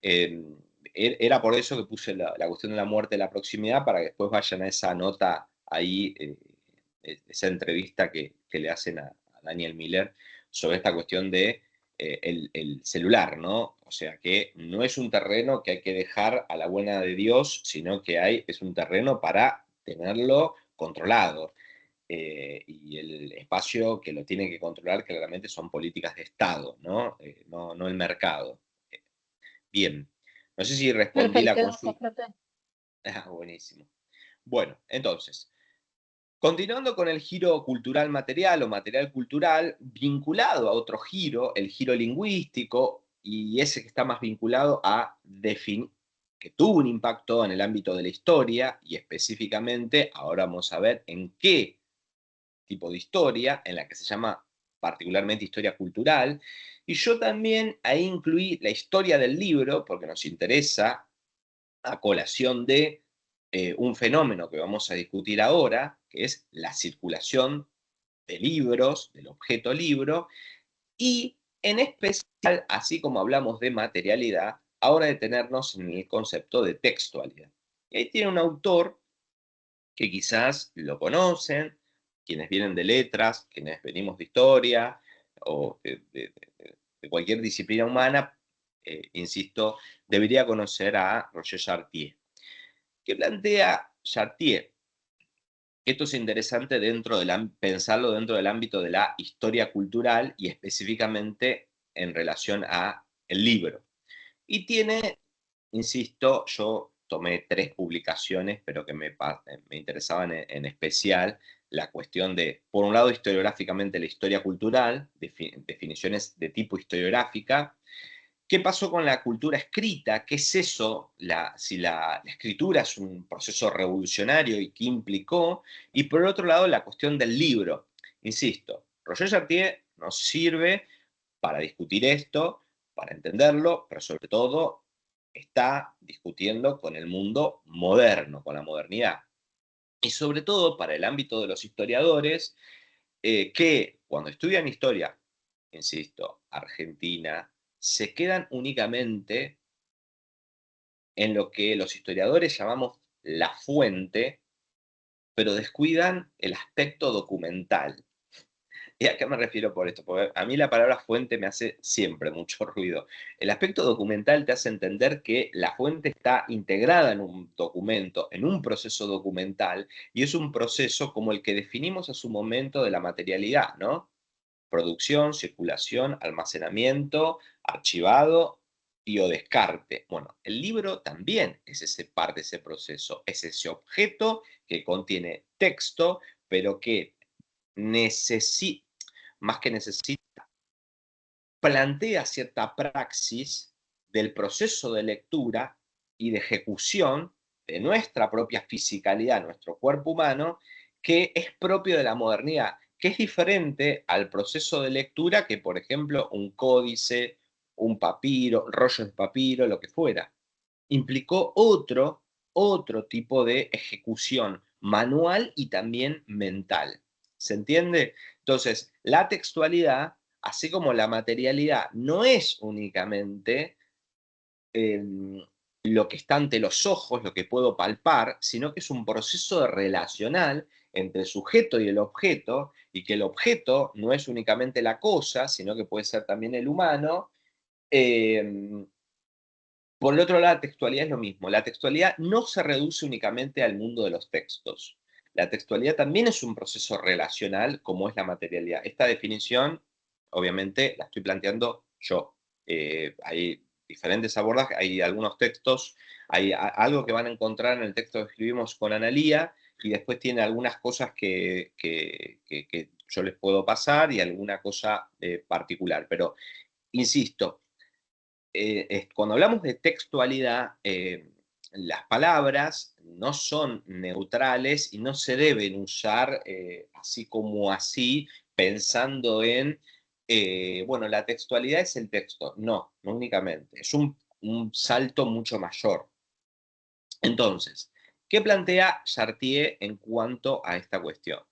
Era por eso que puse la cuestión de la muerte de la proximidad, para que después vayan a esa nota ahí, esa entrevista que le hacen a Daniel Miller sobre esta cuestión de el celular, ¿no? O sea, que no es un terreno que hay que dejar a la buena de Dios, sino que es un terreno para tenerlo controlado. Y el espacio que lo tiene que controlar claramente son políticas de Estado, ¿no? No el mercado. Bien, no sé si respondí la Perfecto, consulta. Sócrates. Ah, buenísimo. Bueno, entonces, continuando con el giro cultural material o material cultural, vinculado a otro giro, el giro lingüístico, y ese que está más vinculado a definir, que tuvo un impacto en el ámbito de la historia, y específicamente, ahora vamos a ver en qué tipo de historia, en la que se llama particularmente historia cultural, y yo también ahí incluí la historia del libro, porque nos interesa a colación de un fenómeno que vamos a discutir ahora, que es la circulación de libros, del objeto libro, y en especial, así como hablamos de materialidad, ahora detenernos en el concepto de textualidad. Y ahí tiene un autor que quizás lo conocen, quienes vienen de letras, quienes venimos de historia, o de cualquier disciplina humana, insisto, debería conocer a Roger Chartier. ¿Qué plantea Chartier? Esto es interesante pensarlo dentro del ámbito de la historia cultural y específicamente en relación a el libro. Y tiene, insisto, yo tomé 3 publicaciones, pero que me interesaban en especial la cuestión de, por un lado, historiográficamente la historia cultural, definiciones de tipo historiográfica. ¿Qué pasó con la cultura escrita? ¿Qué es eso? Si la escritura es un proceso revolucionario y qué implicó. Y por otro lado, la cuestión del libro. Insisto, Roger Chartier nos sirve para discutir esto, para entenderlo, pero sobre todo está discutiendo con el mundo moderno, con la modernidad. Y sobre todo para el ámbito de los historiadores, que cuando estudian historia, insisto, Argentina, se quedan únicamente en lo que los historiadores llamamos la fuente, pero descuidan el aspecto documental. ¿Y a qué me refiero por esto? Porque a mí la palabra fuente me hace siempre mucho ruido. El aspecto documental te hace entender que la fuente está integrada en un documento, en un proceso documental, y es un proceso como el que definimos a su momento de la materialidad, ¿no? Producción, circulación, almacenamiento, archivado y o descarte. Bueno, el libro también es parte de ese proceso, es ese objeto que contiene texto, pero que necesita, más que necesita, plantea cierta praxis del proceso de lectura y de ejecución de nuestra propia fisicalidad, nuestro cuerpo humano, que es propio de la modernidad, que es diferente al proceso de lectura que, por ejemplo, un códice, un papiro, rollos de papiro, lo que fuera. Implicó otro tipo de ejecución manual y también mental. ¿Se entiende? Entonces, la textualidad, así como la materialidad, no es únicamente eh, lo que está ante los ojos, lo que puedo palpar, sino que es un proceso relacional entre el sujeto y el objeto, y que el objeto no es únicamente la cosa, sino que puede ser también el humano. Por el otro lado, la textualidad es lo mismo. La textualidad no se reduce únicamente al mundo de los textos. La textualidad también es un proceso relacional como es la materialidad. Esta definición, obviamente, la estoy planteando yo. Hay diferentes abordajes, hay algunos textos, hay algo que van a encontrar en el texto que escribimos con Analía, y después tiene algunas cosas que yo les puedo pasar y alguna cosa particular. Pero, insisto, cuando hablamos de textualidad, las palabras no son neutrales y no se deben usar así como así, pensando en, bueno, la textualidad es el texto. No, no únicamente. Es un salto mucho mayor. Entonces, ¿Qué plantea Chartier en cuanto a esta cuestión?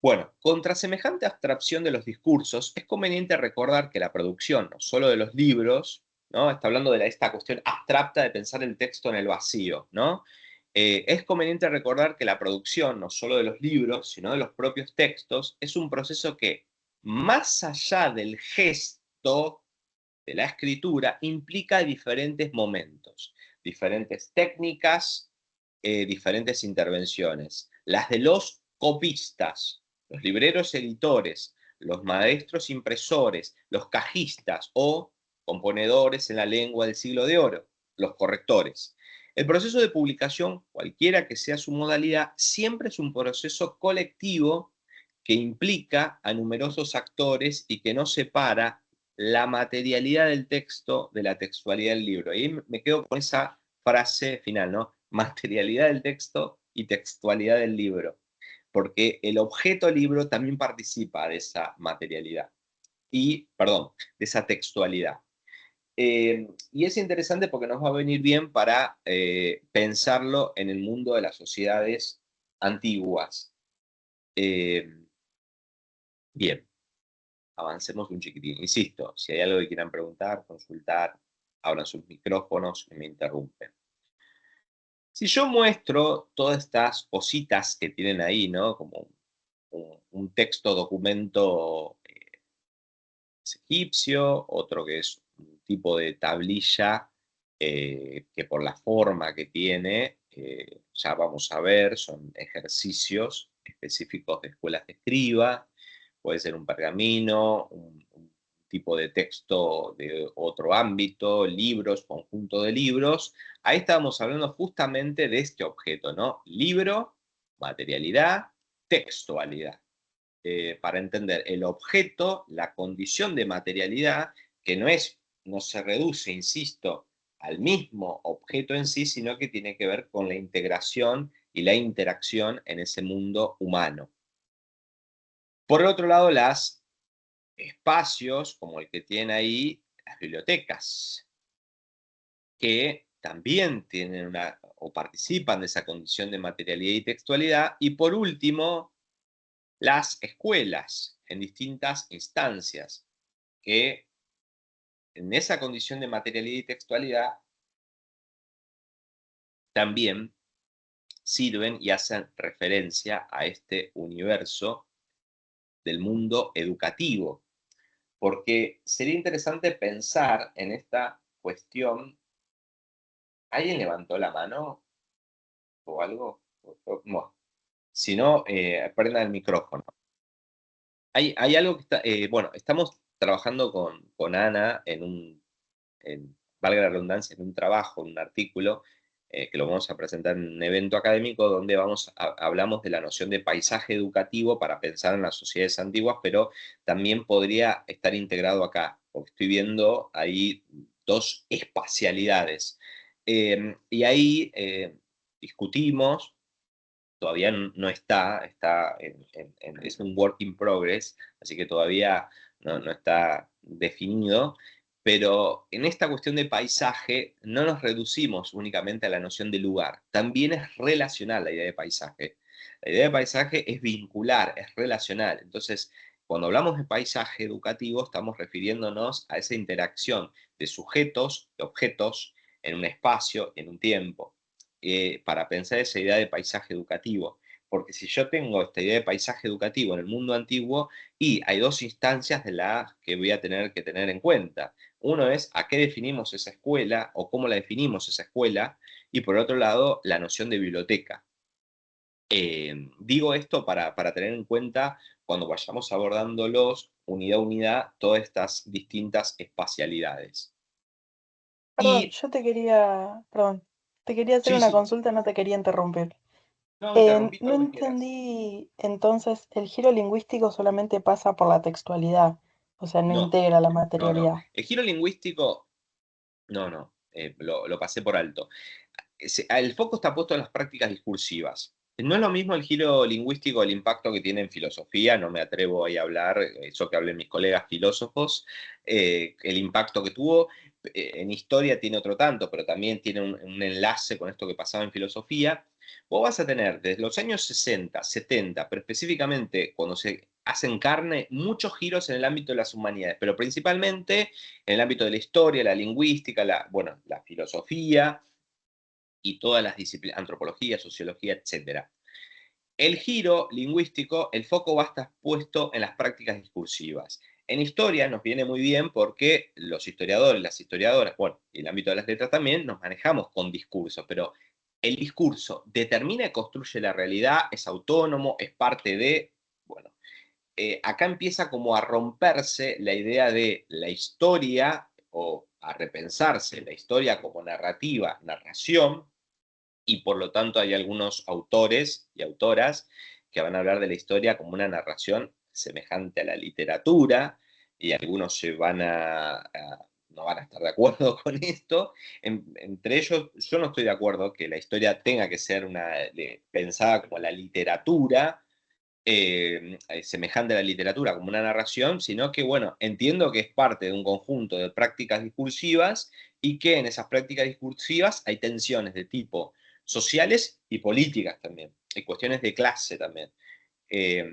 Bueno, contra semejante abstracción de los discursos, es conveniente recordar que la producción, no solo de los libros, ¿no? Está hablando de esta cuestión abstracta de pensar el texto en el vacío, ¿no? Es conveniente recordar que la producción, no solo de los libros, sino de los propios textos, es un proceso que, más allá del gesto de la escritura, implica diferentes momentos, diferentes técnicas, diferentes intervenciones. Las de los copistas, los libreros editores, los maestros impresores, los cajistas o componedores en la lengua del siglo de oro, los correctores. El proceso de publicación, cualquiera que sea su modalidad, siempre es un proceso colectivo que implica a numerosos actores y que no separa la materialidad del texto de la textualidad del libro. Y me quedo con esa frase final, ¿no? Materialidad del texto y textualidad del libro. Porque el objeto libro también participa de esa materialidad. De esa textualidad. Y es interesante porque nos va a venir bien para pensarlo en el mundo de las sociedades antiguas. Bien, avancemos un chiquitín. Insisto, si hay algo que quieran preguntar, consultar, abran sus micrófonos y me interrumpen. Si yo muestro todas estas cositas que tienen ahí, ¿no? Como un texto documento egipcio, otro que es un tipo de tablilla que por la forma que tiene, ya vamos a ver, son ejercicios específicos de escuelas de escriba, puede ser un pergamino, un tipo de texto de otro ámbito, libros, conjunto de libros. Ahí estábamos hablando justamente de este objeto, ¿no? Libro, materialidad, textualidad. Para entender el objeto, la condición de materialidad, que no se reduce, insisto, al mismo objeto en sí, sino que tiene que ver con la integración y la interacción en ese mundo humano. Por el otro lado, los espacios, como el que tiene ahí, las bibliotecas, que también tienen o participan de esa condición de materialidad y textualidad. Y por último, las escuelas en distintas instancias, que en esa condición de materialidad y textualidad también sirven y hacen referencia a este universo del mundo educativo, porque sería interesante pensar en esta cuestión. ¿Alguien levantó la mano o algo? No. Si no, prendan el micrófono. Hay algo que está, bueno, estamos trabajando con Ana valga la redundancia, en un trabajo, en un artículo, que lo vamos a presentar en un evento académico donde hablamos de la noción de paisaje educativo para pensar en las sociedades antiguas, pero también podría estar integrado acá, porque estoy viendo ahí dos espacialidades. Y ahí discutimos, todavía no es un work in progress, así que todavía no está definido, pero en esta cuestión de paisaje no nos reducimos únicamente a la noción de lugar, también es relacional la idea de paisaje. La idea de paisaje es vincular, es relacional. Entonces, cuando hablamos de paisaje educativo, estamos refiriéndonos a esa interacción de sujetos, de objetos, en un espacio, en un tiempo. Para pensar esa idea de paisaje educativo. Porque si yo tengo esta idea de paisaje educativo en el mundo antiguo, y hay dos instancias de las que voy a tener que tener en cuenta. Uno es a qué definimos esa escuela o cómo la definimos esa escuela, y por otro lado, la noción de biblioteca. Digo esto para tener en cuenta cuando vayamos abordándolos unidad a unidad, todas estas distintas espacialidades. Perdón, Y te quería hacer sí, una sí, consulta, no te quería interrumpir. no, interrumpí No lo que quieras. entendí, entonces, el giro lingüístico solamente pasa por la textualidad, o sea, no No, integra la no. materialidad. El giro lingüístico, no, lo pasé por alto. El foco está puesto en las prácticas discursivas. No es lo mismo el giro lingüístico, el impacto que tiene en filosofía, no me atrevo ahí a hablar, eso que hablen mis colegas filósofos, el impacto que tuvo, en historia tiene otro tanto, pero también tiene un enlace con esto que pasaba en filosofía. Vos vas a tener desde los años 60, 70, pero específicamente cuando se hacen carne, muchos giros en el ámbito de las humanidades, pero principalmente en el ámbito de la historia, la lingüística, bueno, la filosofía y todas las disciplinas, antropología, sociología, etc. El giro lingüístico, el foco va a estar puesto en las prácticas discursivas. En historia nos viene muy bien porque los historiadores, las historiadoras, bueno, y el ámbito de las letras también, nos manejamos con discursos, pero el discurso determina y construye la realidad, es autónomo, es parte de, bueno, acá empieza como a romperse la idea de la historia o a repensarse la historia como narrativa, narración, y por lo tanto hay algunos autores y autoras que van a hablar de la historia como una narración semejante a la literatura, y algunos no van a estar de acuerdo con esto. Entre ellos, yo no estoy de acuerdo que la historia tenga que ser pensada como la literatura, semejante a la literatura como una narración, sino que, bueno, entiendo que es parte de un conjunto de prácticas discursivas y que en esas prácticas discursivas hay tensiones de tipo sociales y políticas también, hay cuestiones de clase también.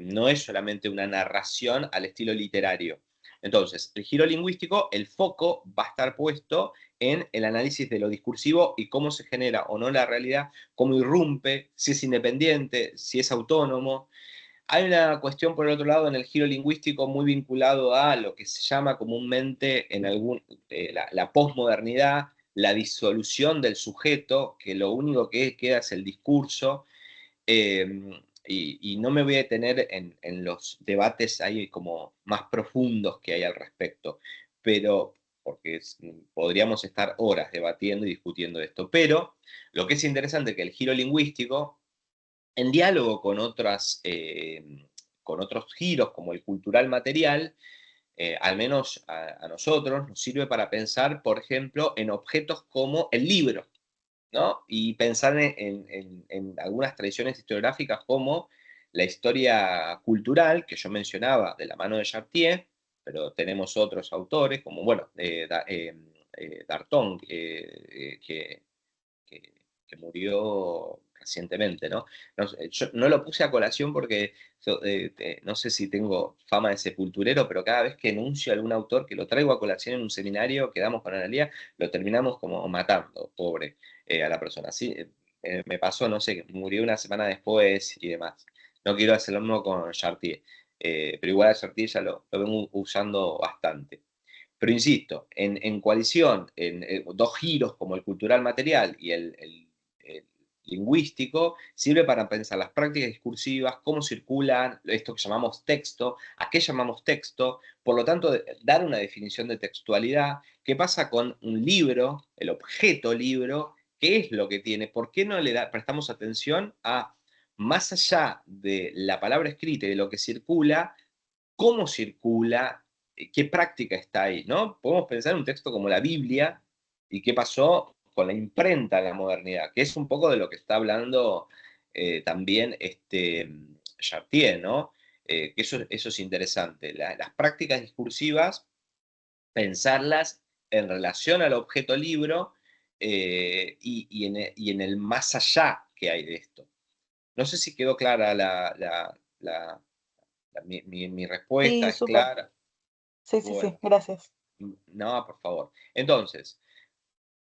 No es solamente una narración al estilo literario. Entonces, el giro lingüístico, el foco va a estar puesto en el análisis de lo discursivo y cómo se genera o no la realidad, cómo irrumpe, si es independiente, si es autónomo. Hay una cuestión, por el otro lado, en el giro lingüístico muy vinculado a lo que se llama comúnmente en la posmodernidad, la disolución del sujeto, que lo único que queda es el discurso. Y no me voy a detener en los debates ahí como más profundos que hay al respecto, pero porque podríamos estar horas debatiendo y discutiendo esto. Pero lo que es interesante es que el giro lingüístico, en diálogo con otros giros como el cultural material, al menos a nosotros, nos sirve para pensar, por ejemplo, en objetos como el libro, ¿no? Y pensar en algunas tradiciones historiográficas como la historia cultural, que yo mencionaba de la mano de Chartier, pero tenemos otros autores, como, bueno, Darton, que, que murió recientemente, ¿no? No, yo no lo puse a colación porque no sé si tengo fama de sepulturero, pero cada vez que enuncio a algún autor que lo traigo a colación en un seminario que damos con Analía, lo terminamos como matando, pobre, a la persona. Así me pasó, no sé, que murió una semana después y demás. No quiero hacer lo mismo con Chartier, pero igual a Chartier ya lo vengo usando bastante. Pero insisto, en coalición, en dos giros como el cultural material y el lingüístico, sirve para pensar las prácticas discursivas, cómo circulan, esto que llamamos texto, a qué llamamos texto, por lo tanto, dar una definición de textualidad, qué pasa con un libro, el objeto libro, qué es lo que tiene, por qué no prestamos atención a, más allá de la palabra escrita y de lo que circula, cómo circula, qué práctica está ahí, ¿no? Podemos pensar en un texto como la Biblia y qué pasó con la imprenta en la modernidad, que es un poco de lo que está hablando también Chartier, ¿no? Que eso es interesante. Las prácticas discursivas, pensarlas en relación al objeto libro y en el más allá que hay de esto. No sé si quedó clara mi respuesta, Sí, es súper. clara. Sí, sí, Bueno, sí, gracias. no, por favor. Entonces,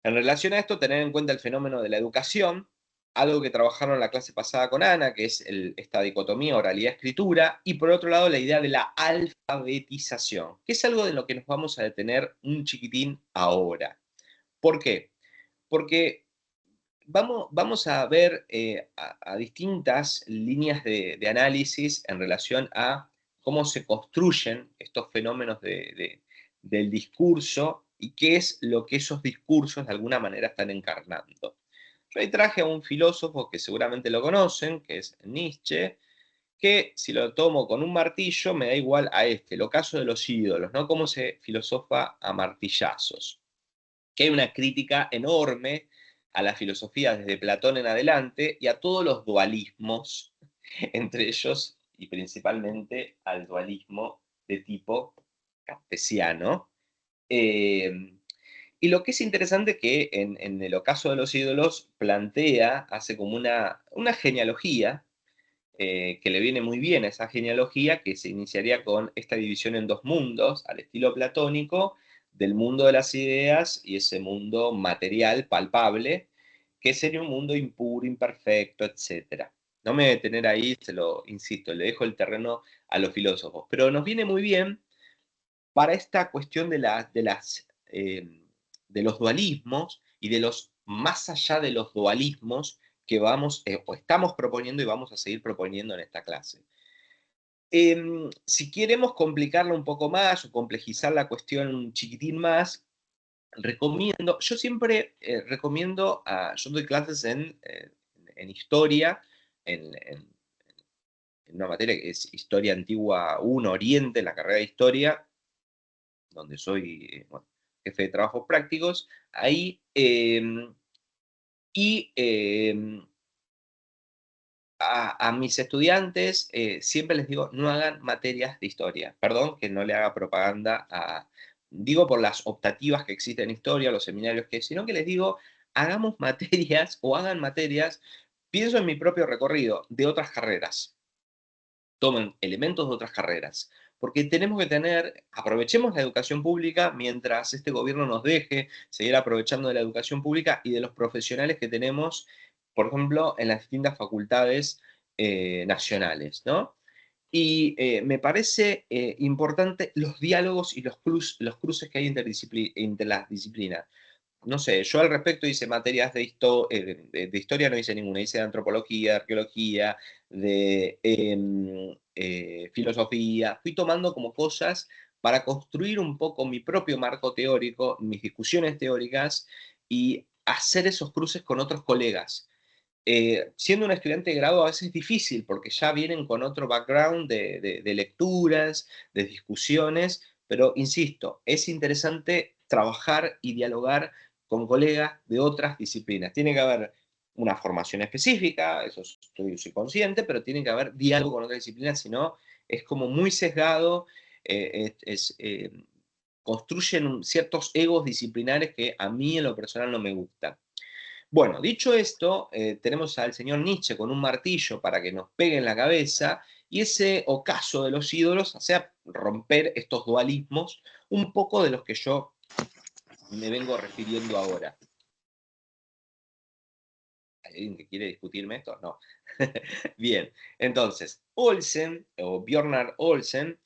en relación a esto, tener en cuenta el fenómeno de la educación, algo que trabajaron en la clase pasada con Ana, que es esta dicotomía oralidad-escritura, y por otro lado la idea de la alfabetización, que es algo de lo que nos vamos a detener un chiquitín ahora. ¿Por qué? Porque vamos a ver a distintas líneas de análisis en relación a cómo se construyen estos fenómenos del discurso y qué es lo que esos discursos de alguna manera están encarnando. Yo ahí traje a un filósofo que seguramente lo conocen, que es Nietzsche, que si lo tomo con un martillo me da igual a el ocaso de los ídolos, ¿no? Cómo se filosofa a martillazos. Que hay una crítica enorme a la filosofía desde Platón en adelante y a todos los dualismos, entre ellos y principalmente al dualismo de tipo cartesiano. Eh, Y lo que es interesante es que en el ocaso de los ídolos plantea, hace como una genealogía, que le viene muy bien a esa genealogía, que se iniciaría con esta división en dos mundos, al estilo platónico, del mundo de las ideas y ese mundo material, palpable, que sería un mundo impuro, imperfecto, etc. No me voy a detener ahí, se lo insisto, le dejo el terreno a los filósofos, pero nos viene muy bien para esta cuestión de los dualismos y de los más allá de los dualismos que vamos o estamos proponiendo y vamos a seguir proponiendo en esta clase. Si queremos complicarla un poco más o complejizar la cuestión un chiquitín más, yo siempre recomiendo, yo doy clases en historia, en una materia que es Historia Antigua 1 Oriente, en la carrera de Historia, donde soy bueno, jefe de trabajos prácticos, ahí, y a mis estudiantes siempre les digo, no hagan materias de historia. Perdón que no le haga propaganda digo por las optativas que existen en historia, los seminarios que, sino que les digo, hagamos materias o hagan materias, pienso en mi propio recorrido, de otras carreras. Tomen elementos de otras carreras. Porque tenemos que aprovechemos la educación pública mientras este gobierno nos deje seguir aprovechando de la educación pública y de los profesionales que tenemos, por ejemplo, en las distintas facultades nacionales, ¿no? Y me parece importante los diálogos y los cruces que hay entre las disciplinas. No sé, yo al respecto hice materias de historia, no hice ninguna, hice de antropología, de arqueología, de filosofía, fui tomando como cosas para construir un poco mi propio marco teórico, mis discusiones teóricas y hacer esos cruces con otros colegas. Siendo un estudiante de grado a veces es difícil porque ya vienen con otro background de lecturas, de discusiones, pero insisto, es interesante trabajar y dialogar con colegas de otras disciplinas. Tiene que haber una formación específica, eso soy consciente, pero tiene que haber diálogo con otras disciplinas, si no es como muy sesgado, construyen ciertos egos disciplinares que a mí en lo personal no me gustan. Bueno, dicho esto, tenemos al señor Nietzsche con un martillo para que nos pegue en la cabeza, y ese ocaso de los ídolos hace romper estos dualismos, un poco de los que yo me vengo refiriendo ahora. ¿Hay alguien que quiere discutirme esto? No. Bien, entonces, Olsen, o Björnar Olsen,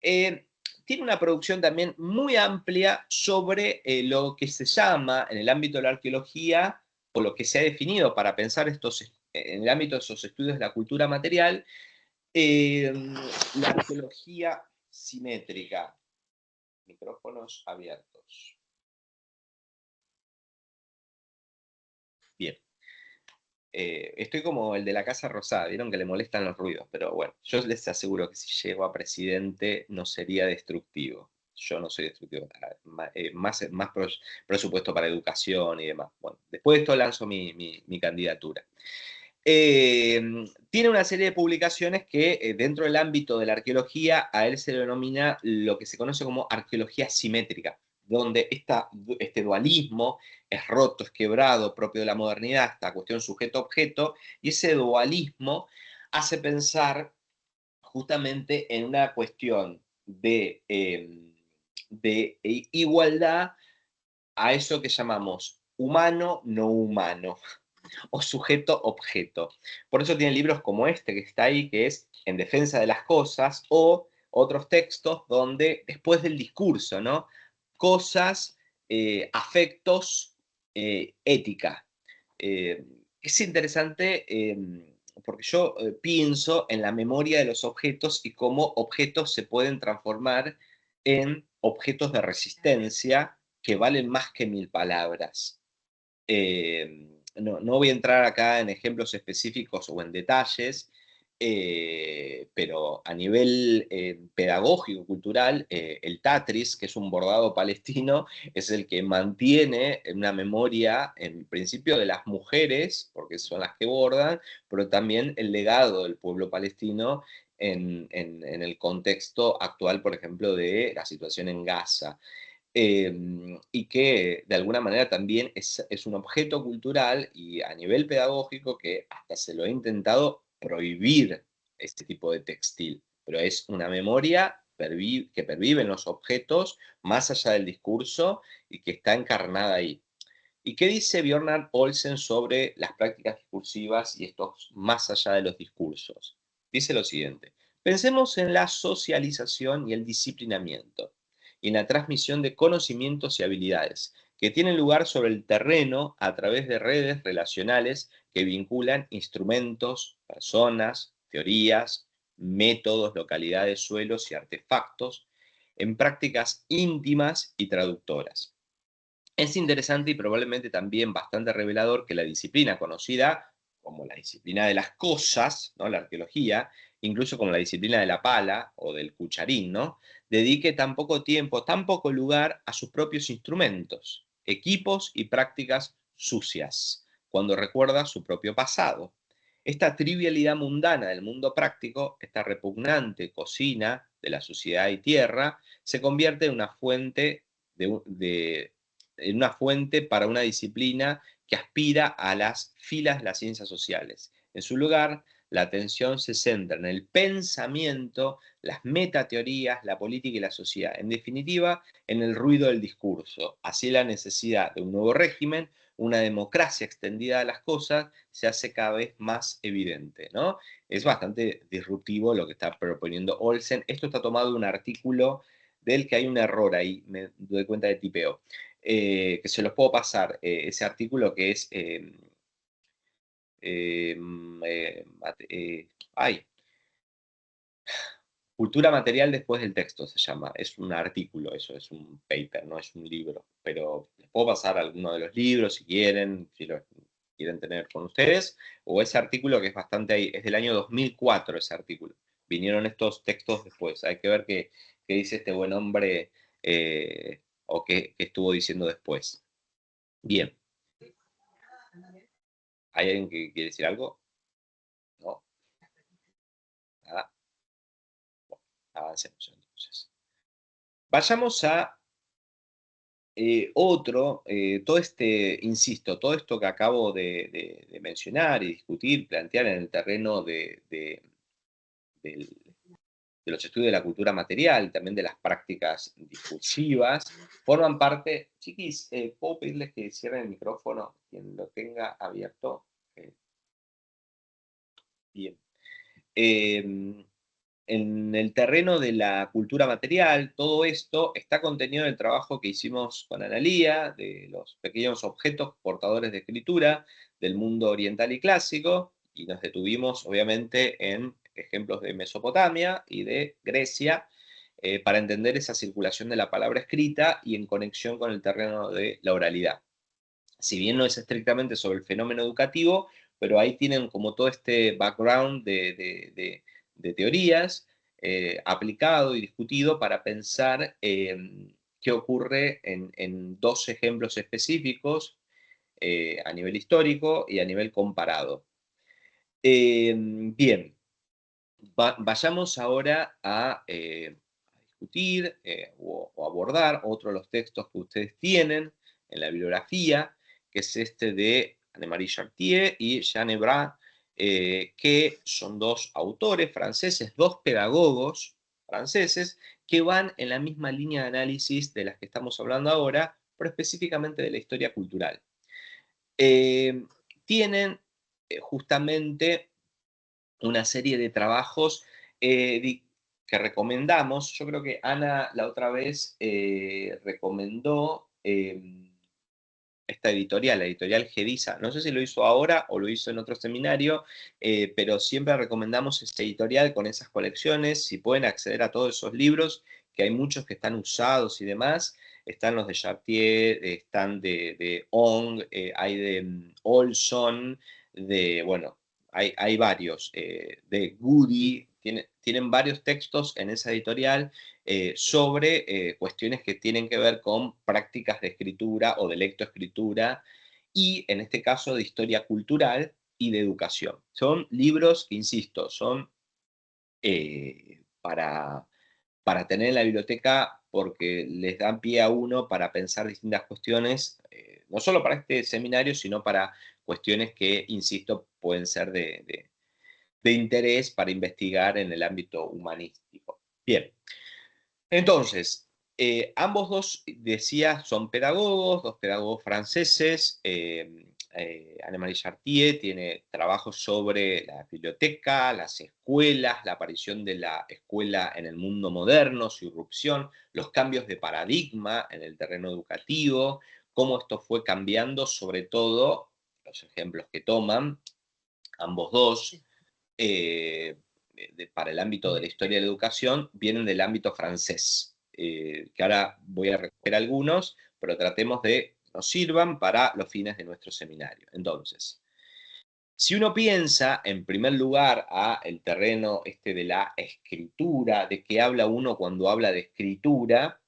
tiene una producción también muy amplia sobre lo que se llama, en el ámbito de la arqueología, o lo que se ha definido para pensar en el ámbito de esos estudios de la cultura material, la arqueología simétrica. Micrófonos abiertos. Bien. Estoy como el de la Casa Rosada, vieron que le molestan los ruidos, pero bueno, yo les aseguro que si llego a presidente no sería destructivo. Yo no soy destructivo, más presupuesto para educación y demás. Bueno, después de esto lanzo mi candidatura. Tiene una serie de publicaciones que dentro del ámbito de la arqueología a él se le denomina lo que se conoce como arqueología simétrica, donde este dualismo es roto, es quebrado, propio de la modernidad, esta cuestión sujeto-objeto, y ese dualismo hace pensar justamente en una cuestión de igualdad a eso que llamamos humano, no humano, o sujeto-objeto. Por eso tiene libros como este que está ahí, que es En defensa de las cosas, o otros textos donde, después del discurso, ¿no? Cosas, afectos, ética. Es interesante porque yo pienso en la memoria de los objetos y cómo objetos se pueden transformar en objetos de resistencia que valen más que 1000 palabras. No voy a entrar acá en ejemplos específicos o en detalles, pero a nivel pedagógico, cultural, el Tatris, que es un bordado palestino, es el que mantiene una memoria, en principio, de las mujeres, porque son las que bordan, pero también el legado del pueblo palestino en el contexto actual, por ejemplo, de la situación en Gaza. y que de alguna manera también es un objeto cultural y a nivel pedagógico que hasta se lo he intentado prohibir este tipo de textil, pero es una memoria que pervive en los objetos más allá del discurso y que está encarnada ahí. ¿Y qué dice Bjørnar Olsen sobre las prácticas discursivas y estos más allá de los discursos? Dice lo siguiente: pensemos en la socialización y el disciplinamiento, y en la transmisión de conocimientos y habilidades, que tienen lugar sobre el terreno a través de redes relacionales que vinculan instrumentos, personas, teorías, métodos, localidades, suelos y artefactos, en prácticas íntimas y traductoras. Es interesante y probablemente también bastante revelador que la disciplina conocida como la disciplina de las cosas, ¿no? La arqueología, incluso como la disciplina de la pala o del cucharín, ¿no? Dedique tan poco tiempo, tan poco lugar a sus propios instrumentos, equipos y prácticas sucias, cuando recuerda su propio pasado. Esta trivialidad mundana del mundo práctico, esta repugnante cocina de la suciedad y tierra, se convierte en una fuente en una fuente para una disciplina que aspira a las filas de las ciencias sociales. En su lugar, la atención se centra en el pensamiento, las metateorías, la política y la sociedad. En definitiva, en el ruido del discurso. Así la necesidad de un nuevo régimen, una democracia extendida de las cosas, se hace cada vez más evidente, ¿no? Es bastante disruptivo lo que está proponiendo Olsen. Esto está tomado de un artículo del que hay un error ahí, me doy cuenta de tipeo. Que se los puedo pasar, ese artículo que es ay, cultura material después del texto se llama. Es un artículo, eso es un paper, no es un libro. Pero les puedo pasar alguno de los libros si quieren, si lo quieren tener con ustedes. O ese artículo que es bastante ahí, es del año 2004 ese artículo. Vinieron estos textos después. Hay que ver qué dice este buen hombre o qué estuvo diciendo después. Bien. ¿Hay alguien que quiere decir algo? No. Nada. Bueno, avancemos entonces. Vayamos a otro, insisto, todo esto que acabo de mencionar y discutir, plantear en el terreno de los estudios de la cultura material, también de las prácticas discursivas, forman parte. Chiquis, ¿puedo pedirles que cierren el micrófono? Quien lo tenga abierto. Bien. En el terreno de la cultura material, todo esto está contenido en el trabajo que hicimos con Analía, de los pequeños objetos portadores de escritura del mundo oriental y clásico, y nos detuvimos obviamente en ejemplos de Mesopotamia y de Grecia, para entender esa circulación de la palabra escrita y en conexión con el terreno de la oralidad. Si bien no es estrictamente sobre el fenómeno educativo, pero ahí tienen como todo este background de teorías aplicado y discutido para pensar qué ocurre en dos ejemplos específicos a nivel histórico y a nivel comparado. Bien, vayamos ahora a discutir o abordar otro de los textos que ustedes tienen en la bibliografía, que es este de Annemarie Chartier y Jean Hebrard, que son dos autores franceses, dos pedagogos franceses, que van en la misma línea de análisis de las que estamos hablando ahora, pero específicamente de la historia cultural. Tienen justamente una serie de trabajos que recomendamos. Yo creo que Ana la otra vez recomendó esta editorial, la editorial Gedisa. No sé si lo hizo ahora o lo hizo en otro seminario, pero siempre recomendamos esta editorial con esas colecciones. Si pueden acceder a todos esos libros, que hay muchos que están usados y demás. Están los de Chartier, están de Ong, hay de Olson, bueno, hay varios, de Goody, tienen varios textos en esa editorial sobre cuestiones que tienen que ver con prácticas de escritura o de lectoescritura y en este caso de historia cultural y de educación. Son libros que, insisto, son para tener en la biblioteca porque les dan pie a uno para pensar distintas cuestiones, no solo para este seminario, sino para cuestiones que, insisto, pueden ser de interés para investigar en el ámbito humanístico. Bien, entonces, ambos dos, decía, son pedagogos, dos pedagogos franceses. Annemarie Chartier tiene trabajos sobre la biblioteca, las escuelas, la aparición de la escuela en el mundo moderno, su irrupción, los cambios de paradigma en el terreno educativo, cómo esto fue cambiando, sobre todo, los ejemplos que toman ambos dos, para el ámbito de la historia de la educación, vienen del ámbito francés, que ahora voy a recoger algunos, pero tratemos de que nos sirvan para los fines de nuestro seminario. Entonces, si uno piensa, en primer lugar, a el terreno este de la escritura, de qué habla uno cuando habla de escritura,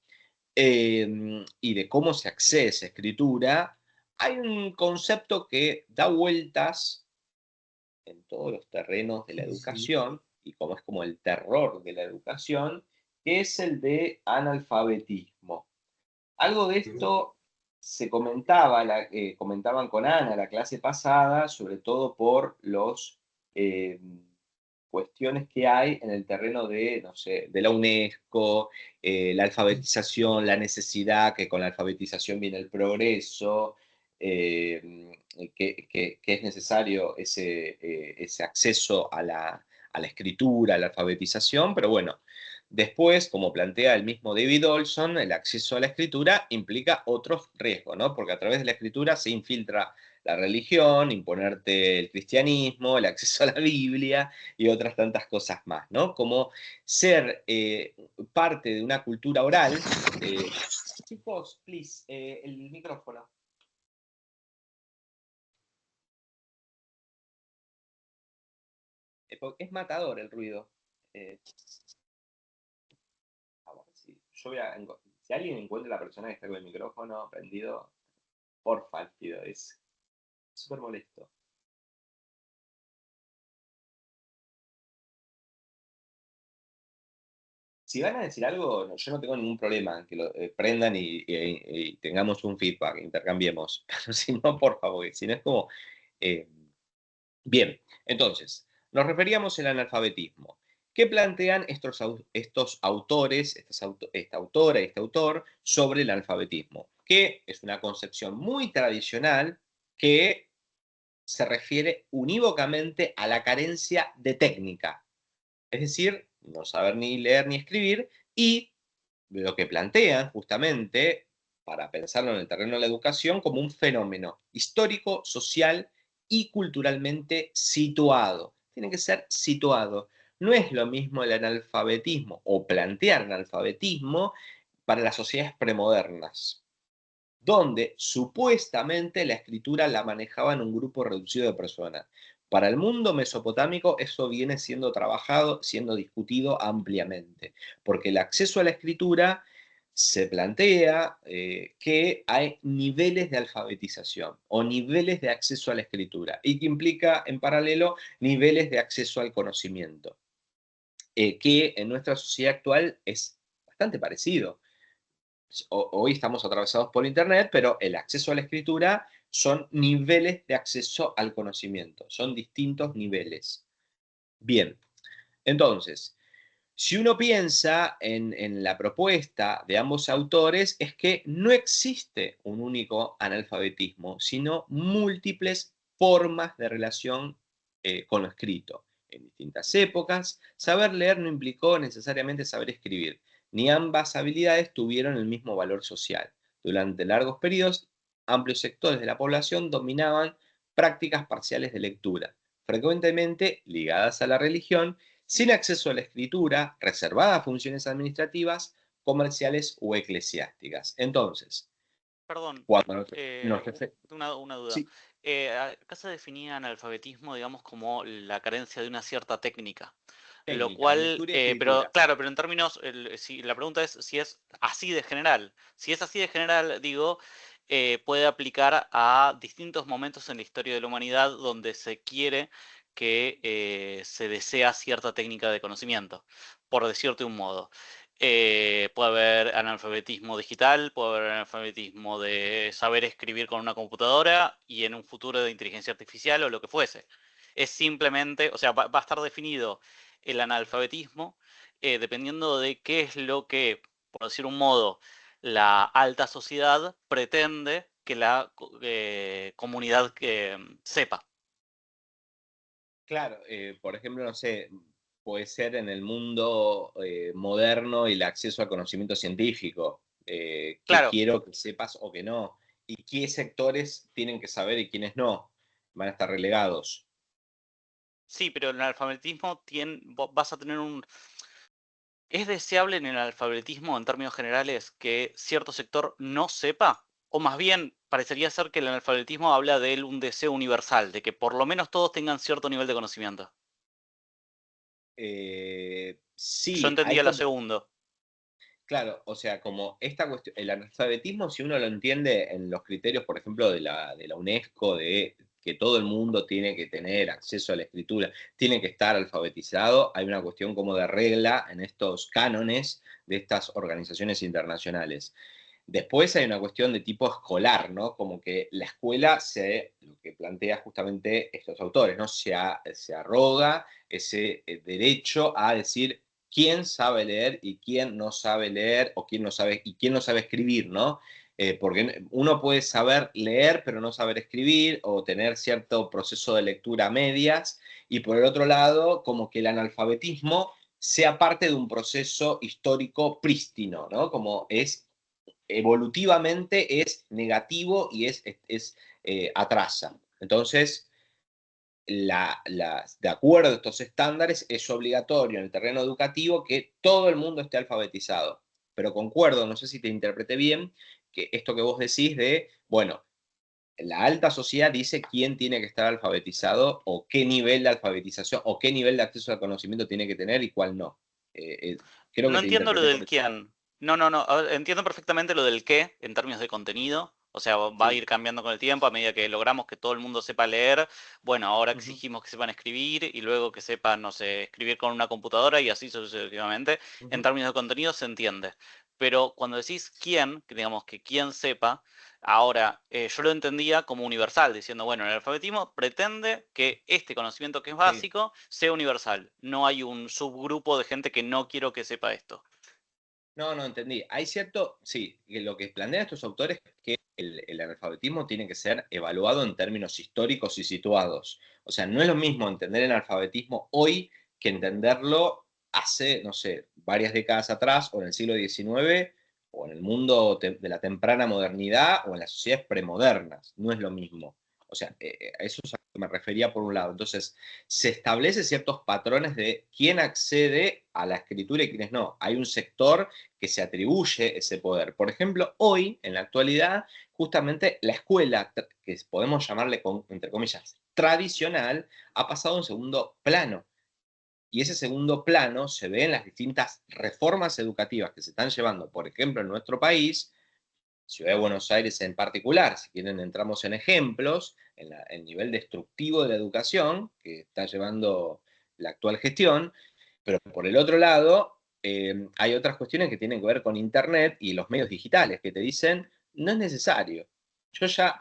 y de cómo se accede a esa escritura, hay un concepto que da vueltas en todos los terrenos de la educación, y como es como el terror de la educación, que es el de analfabetismo. Algo de esto se comentaba, comentaban con Ana la clase pasada, sobre todo por los cuestiones que hay en el terreno de, no sé, de la UNESCO, la alfabetización, la necesidad, que con la alfabetización viene el progreso, que es necesario ese acceso a la escritura, a la alfabetización, pero bueno, después, como plantea el mismo David Olson, el acceso a la escritura implica otros riesgos, ¿no? Porque a través de la escritura se infiltra la religión, imponerte el cristianismo, el acceso a la Biblia y otras tantas cosas más, ¿no? Como ser parte de una cultura oral. Chicos, please, el micrófono. Es matador el ruido. Yo voy a, si alguien encuentra a la persona que está con el micrófono prendido, porfa, pido, es súper molesto. Si van a decir algo, yo no tengo ningún problema, que lo prendan y tengamos un feedback, intercambiemos. Pero si no, por favor, si no es como... Bien, entonces, nos referíamos al analfabetismo. ¿Qué plantean estos autores, esta autora y este autor, sobre el analfabetismo? Que es una concepción muy tradicional que se refiere unívocamente a la carencia de técnica. Es decir, no saber ni leer ni escribir, y lo que plantean justamente, para pensarlo en el terreno de la educación, como un fenómeno histórico, social y culturalmente situado. Tiene que ser situado. No es lo mismo el analfabetismo o plantear analfabetismo para las sociedades premodernas, donde supuestamente la escritura la manejaban un grupo reducido de personas. Para el mundo mesopotámico eso viene siendo trabajado, siendo discutido ampliamente, porque el acceso a la escritura se plantea que hay niveles de alfabetización o niveles de acceso a la escritura, y que implica en paralelo niveles de acceso al conocimiento, que en nuestra sociedad actual es bastante parecido. Hoy estamos atravesados por Internet, pero el acceso a la escritura son niveles de acceso al conocimiento, son distintos niveles. Bien, entonces, si uno piensa en la propuesta de ambos autores, es que no existe un único analfabetismo, sino múltiples formas de relación con lo escrito. En distintas épocas, saber leer no implicó necesariamente saber escribir, ni ambas habilidades tuvieron el mismo valor social. Durante largos periodos, amplios sectores de la población dominaban prácticas parciales de lectura, frecuentemente ligadas a la religión, sin acceso a la escritura, reservada a funciones administrativas, comerciales o eclesiásticas. Entonces, Perdón, cuando una duda. Sí. Acá se definía analfabetismo, digamos, como la carencia de una cierta técnica. Lo Técnica, cual, lectura y pero escritura. claro, pero en términos, si, la pregunta es si es así de general. Si es así de general, digo, puede aplicar a distintos momentos en la historia de la humanidad donde se quiere que se desea cierta técnica de conocimiento, por decirte un modo. Puede haber analfabetismo digital, puede haber analfabetismo de saber escribir con una computadora y en un futuro de inteligencia artificial o lo que fuese. Es simplemente, o sea, va a estar definido el analfabetismo dependiendo de qué es lo que, por decir un modo, la alta sociedad pretende que la comunidad sepa. Claro, por ejemplo, no sé, puede ser en el mundo moderno y el acceso al conocimiento científico, qué Claro, quiero que sepas o que no, y qué sectores tienen que saber y quiénes no, van a estar relegados. sí, pero en el analfabetismo vas a tener un... ¿Es deseable en el alfabetismo, en términos generales, que cierto sector no sepa? O más bien, parecería ser que el analfabetismo habla de un deseo universal, de que por lo menos todos tengan cierto nivel de conocimiento. Yo Sí, hay entendía lo como, segundo. claro, o sea, como esta cuestión, el analfabetismo, si uno lo entiende en los criterios, por ejemplo, de la UNESCO, de que todo el mundo tiene que tener acceso a la escritura, tiene que estar alfabetizado, hay una cuestión como de regla en estos cánones de estas organizaciones internacionales. Después hay una cuestión de tipo escolar, ¿no? Como que la escuela lo que plantea justamente estos autores, ¿no? Se arroga ese derecho a decir quién sabe leer y quién no sabe leer, o quién no sabe, y quién no sabe escribir, ¿no? Porque uno puede saber leer, pero no saber escribir, o tener cierto proceso de lectura a medias, y por el otro lado, como que el analfabetismo sea parte de un proceso histórico prístino, ¿no? Como es evolutivamente es negativo y atrasa. Entonces, de acuerdo a estos estándares, es obligatorio en el terreno educativo que todo el mundo esté alfabetizado. Pero concuerdo, no sé si te interpreté bien, que esto que vos decís de, bueno, la alta sociedad dice quién tiene que estar alfabetizado o qué nivel de alfabetización o qué nivel de acceso al conocimiento tiene que tener y cuál no. Creo que No te entiendo lo interpreté por del eso. quién. No. A ver, entiendo perfectamente lo del qué en términos de contenido. O sea, va a Sí. ir cambiando con el tiempo a medida que logramos que todo el mundo sepa leer. Bueno, ahora Uh -huh. exigimos que sepan escribir y luego que sepan, no sé, escribir con una computadora y así sucesivamente. Uh En -huh. términos de contenido se entiende. Pero cuando decís quién, que digamos que quién sepa, ahora yo lo entendía como universal, diciendo, bueno, el alfabetismo pretende que este conocimiento que es Sí. básico sea universal. No hay un subgrupo de gente que no quiero que sepa esto. No, no, entendí. Hay cierto, sí, que lo que plantean estos autores es que el analfabetismo tiene que ser evaluado en términos históricos y situados. O sea, no es lo mismo entender el analfabetismo hoy que entenderlo hace, no sé, varias décadas atrás, o en el siglo XIX, o en el mundo de la temprana modernidad, o en las sociedades premodernas. No es lo mismo. O sea, a eso es a lo que me refería por un lado. Entonces, se establece ciertos patrones de quién accede a la escritura y quiénes no. Hay un sector que se atribuye ese poder. Por ejemplo, hoy, en la actualidad, justamente la escuela, que podemos llamarle, entre comillas, tradicional, ha pasado a un segundo plano. Y ese segundo plano se ve en las distintas reformas educativas que se están llevando, por ejemplo, en nuestro país, Ciudad de Buenos Aires en particular. Si quieren, entramos en ejemplos, en el nivel destructivo de la educación que está llevando la actual gestión, pero por el otro lado, hay otras cuestiones que tienen que ver con Internet y los medios digitales, que te dicen, no es necesario. Yo ya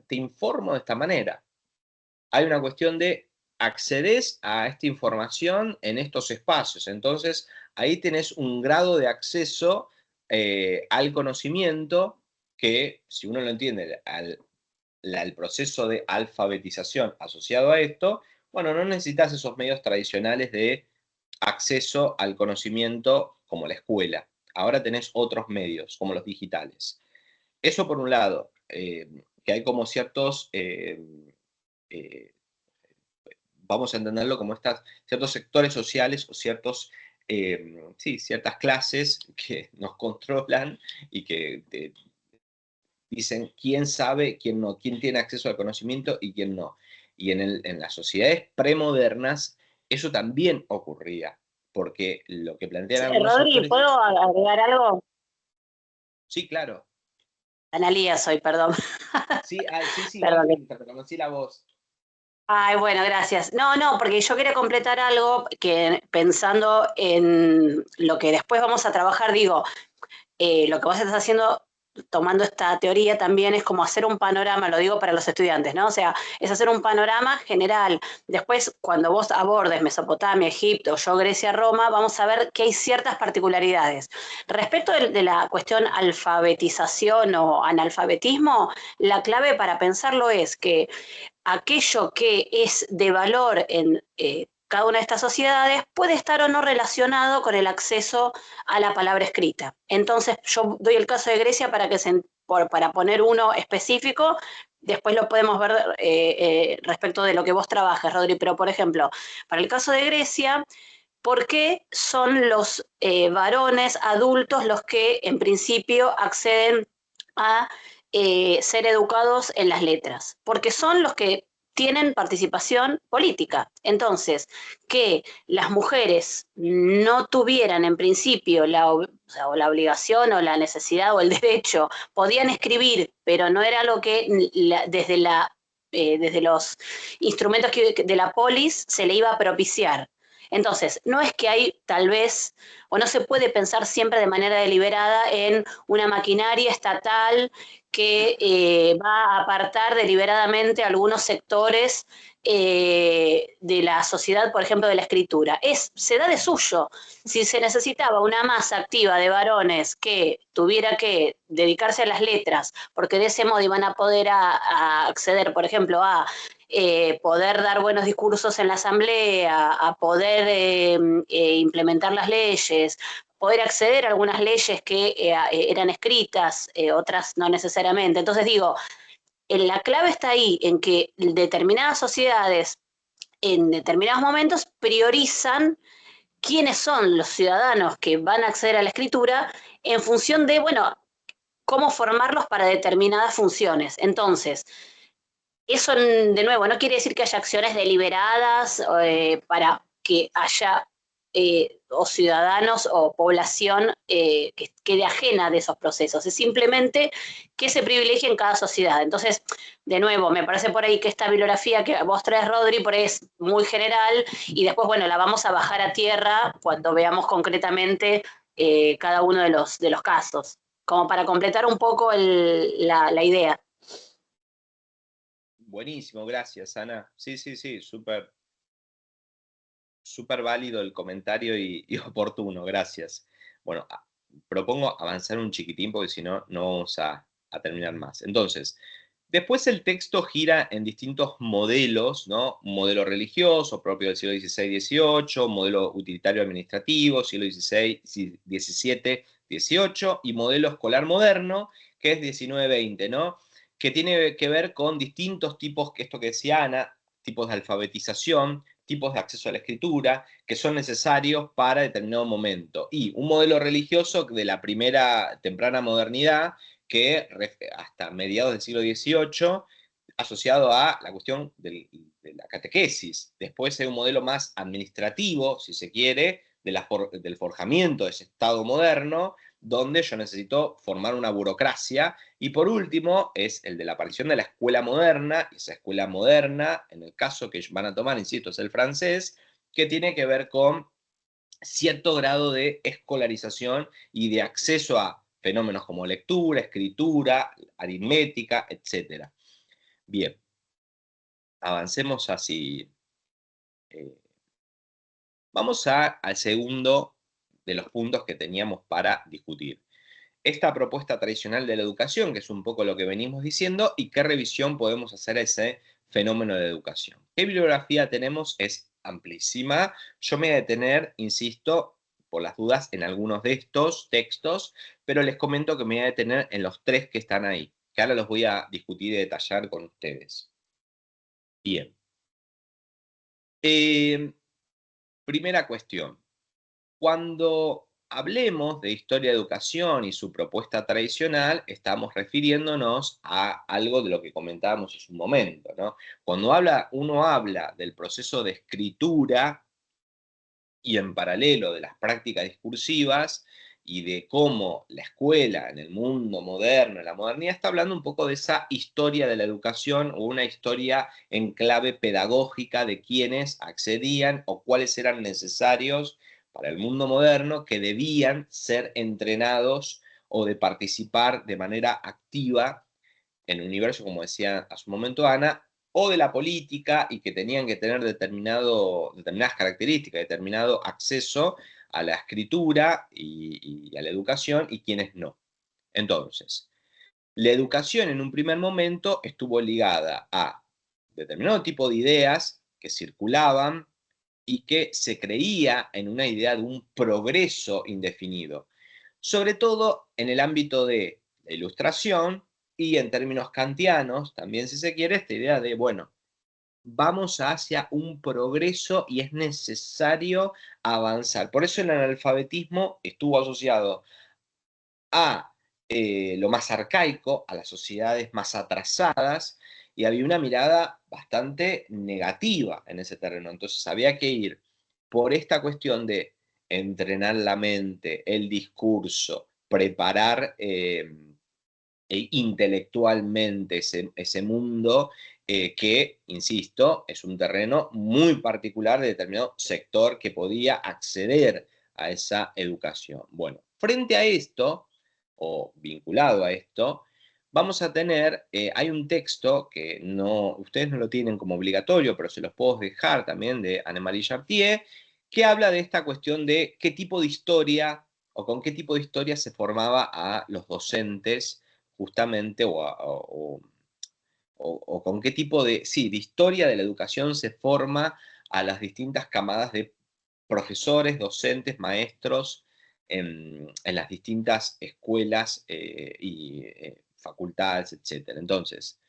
te informo de esta manera. Hay una cuestión de accedes a esta información en estos espacios. Entonces, ahí tenés un grado de acceso al conocimiento que, si uno lo entiende, al proceso de alfabetización asociado a esto, bueno, no necesitas esos medios tradicionales de acceso al conocimiento como la escuela. Ahora tenés otros medios, como los digitales. Eso por un lado, que hay como ciertos, eh, vamos a entenderlo como ciertos sectores sociales o sí, ciertas clases que nos controlan y que dicen quién sabe, quién no, quién tiene acceso al conocimiento y quién no. Y en las sociedades premodernas eso también ocurría, porque lo que plantean Sí, algunos Rodri, autores, ¿puedo agregar algo? sí, claro, Analía soy, perdón. sí, sí, igual Perdón. te reconocí la voz. Ay, bueno, gracias. No, porque yo quería completar algo que pensando en lo que después vamos a trabajar, digo, lo que vos estás haciendo, tomando esta teoría también es como hacer un panorama, lo digo para los estudiantes, ¿no? O sea, es hacer un panorama general. Después, cuando vos abordes Mesopotamia, Egipto, yo Grecia, Roma, vamos a ver que hay ciertas particularidades. Respecto de la cuestión alfabetización o analfabetismo, la clave para pensarlo es que aquello que es de valor en cada una de estas sociedades puede estar o no relacionado con el acceso a la palabra escrita. Entonces, yo doy el caso de Grecia para, para poner uno específico, después lo podemos ver respecto de lo que vos trabajas, Rodri, pero por ejemplo, para el caso de Grecia, ¿por qué son los varones adultos los que en principio acceden a ser educados en las letras? Porque son los que tienen participación política. Entonces, que las mujeres no tuvieran en principio o sea, o la obligación o la necesidad o el derecho, podían escribir, pero no era lo que desde los instrumentos de la polis se le iba a propiciar. Entonces, no es que hay tal vez, o no se puede pensar siempre de manera deliberada en una maquinaria estatal que va a apartar deliberadamente algunos sectores de la sociedad, por ejemplo, de la escritura. Se da de suyo. Si se necesitaba una masa activa de varones que tuviera que dedicarse a las letras, porque de ese modo iban a poder a acceder, por ejemplo, a poder dar buenos discursos en la asamblea, a poder implementar las leyes, poder acceder a algunas leyes que eran escritas, otras no necesariamente. Entonces digo, la clave está ahí, en que determinadas sociedades en determinados momentos priorizan quiénes son los ciudadanos que van a acceder a la escritura en función de, bueno, cómo formarlos para determinadas funciones. Entonces, eso, de nuevo, no quiere decir que haya acciones deliberadas para que haya o ciudadanos o población que quede ajena de esos procesos. Es simplemente que se privilegie en cada sociedad. Entonces, de nuevo, me parece por ahí que esta bibliografía que vos traes, Rodri, por ahí es muy general y después, bueno, la vamos a bajar a tierra cuando veamos concretamente cada uno de los casos, como para completar un poco la idea. Buenísimo, gracias, Ana. Sí, súper válido el comentario y oportuno, gracias. Bueno, propongo avanzar un chiquitín porque si no, no vamos a terminar más. Entonces, después el texto gira en distintos modelos, ¿no? Un modelo religioso propio del siglo XVI-XVIII, modelo utilitario administrativo, siglo XVI, XVII, XVIII, y modelo escolar moderno, que es XIX-XX, ¿no? Que tiene que ver con distintos tipos, que esto que decía Ana, tipos de alfabetización, tipos de acceso a la escritura, que son necesarios para determinado momento. Y un modelo religioso de la primera temprana modernidad, que hasta mediados del siglo XVIII, asociado a la cuestión de la catequesis. Después hay un modelo más administrativo, si se quiere, del forjamiento de ese Estado moderno, donde yo necesito formar una burocracia. Y por último, es el de la aparición de la escuela moderna, y esa escuela moderna, en el caso que van a tomar, insisto, es el francés, que tiene que ver con cierto grado de escolarización y de acceso a fenómenos como lectura, escritura, aritmética, etc. Bien, avancemos así. Vamos al segundo de los puntos que teníamos para discutir. Esta propuesta tradicional de la educación, que es un poco lo que venimos diciendo, y qué revisión podemos hacer a ese fenómeno de educación. ¿Qué bibliografía tenemos? Es amplísima. Yo me voy a detener, insisto, por las dudas, en algunos de estos textos, pero les comento que me voy a detener en los tres que están ahí, que ahora los voy a discutir y detallar con ustedes. Bien. Primera cuestión. Cuando hablemos de historia de educación y su propuesta tradicional, estamos refiriéndonos a algo de lo que comentábamos hace un momento, ¿no? Cuando uno habla del proceso de escritura y en paralelo de las prácticas discursivas y de cómo la escuela en el mundo moderno, en la modernidad, está hablando un poco de esa historia de la educación o una historia en clave pedagógica de quiénes accedían o cuáles eran necesarios para el mundo moderno que debían ser entrenados o de participar de manera activa en el universo, como decía a su momento Ana, o de la política y que tenían que tener determinadas características, determinado acceso a la escritura y a la educación y quienes no. Entonces, la educación en un primer momento estuvo ligada a determinado tipo de ideas que circulaban y que se creía en una idea de un progreso indefinido, sobre todo en el ámbito de la ilustración y en términos kantianos, también si se quiere, esta idea de, bueno, vamos hacia un progreso y es necesario avanzar. Por eso el analfabetismo estuvo asociado a lo más arcaico, a las sociedades más atrasadas, y había una mirada bastante negativa en ese terreno. Entonces había que ir por esta cuestión de entrenar la mente, el discurso, preparar intelectualmente ese mundo que, insisto, es un terreno muy particular de determinado sector que podía acceder a esa educación. Bueno, frente a esto, o vinculado a esto, vamos a tener, hay un texto que no, ustedes no lo tienen como obligatorio, pero se los puedo dejar también, de Annemarie Chartier, que habla de esta cuestión de qué tipo de historia o con qué tipo de historia se formaba a los docentes justamente, o con qué tipo de, sí, de historia de la educación se forma a las distintas camadas de profesores, docentes, maestros en las distintas escuelas y facultades, etc. Entonces,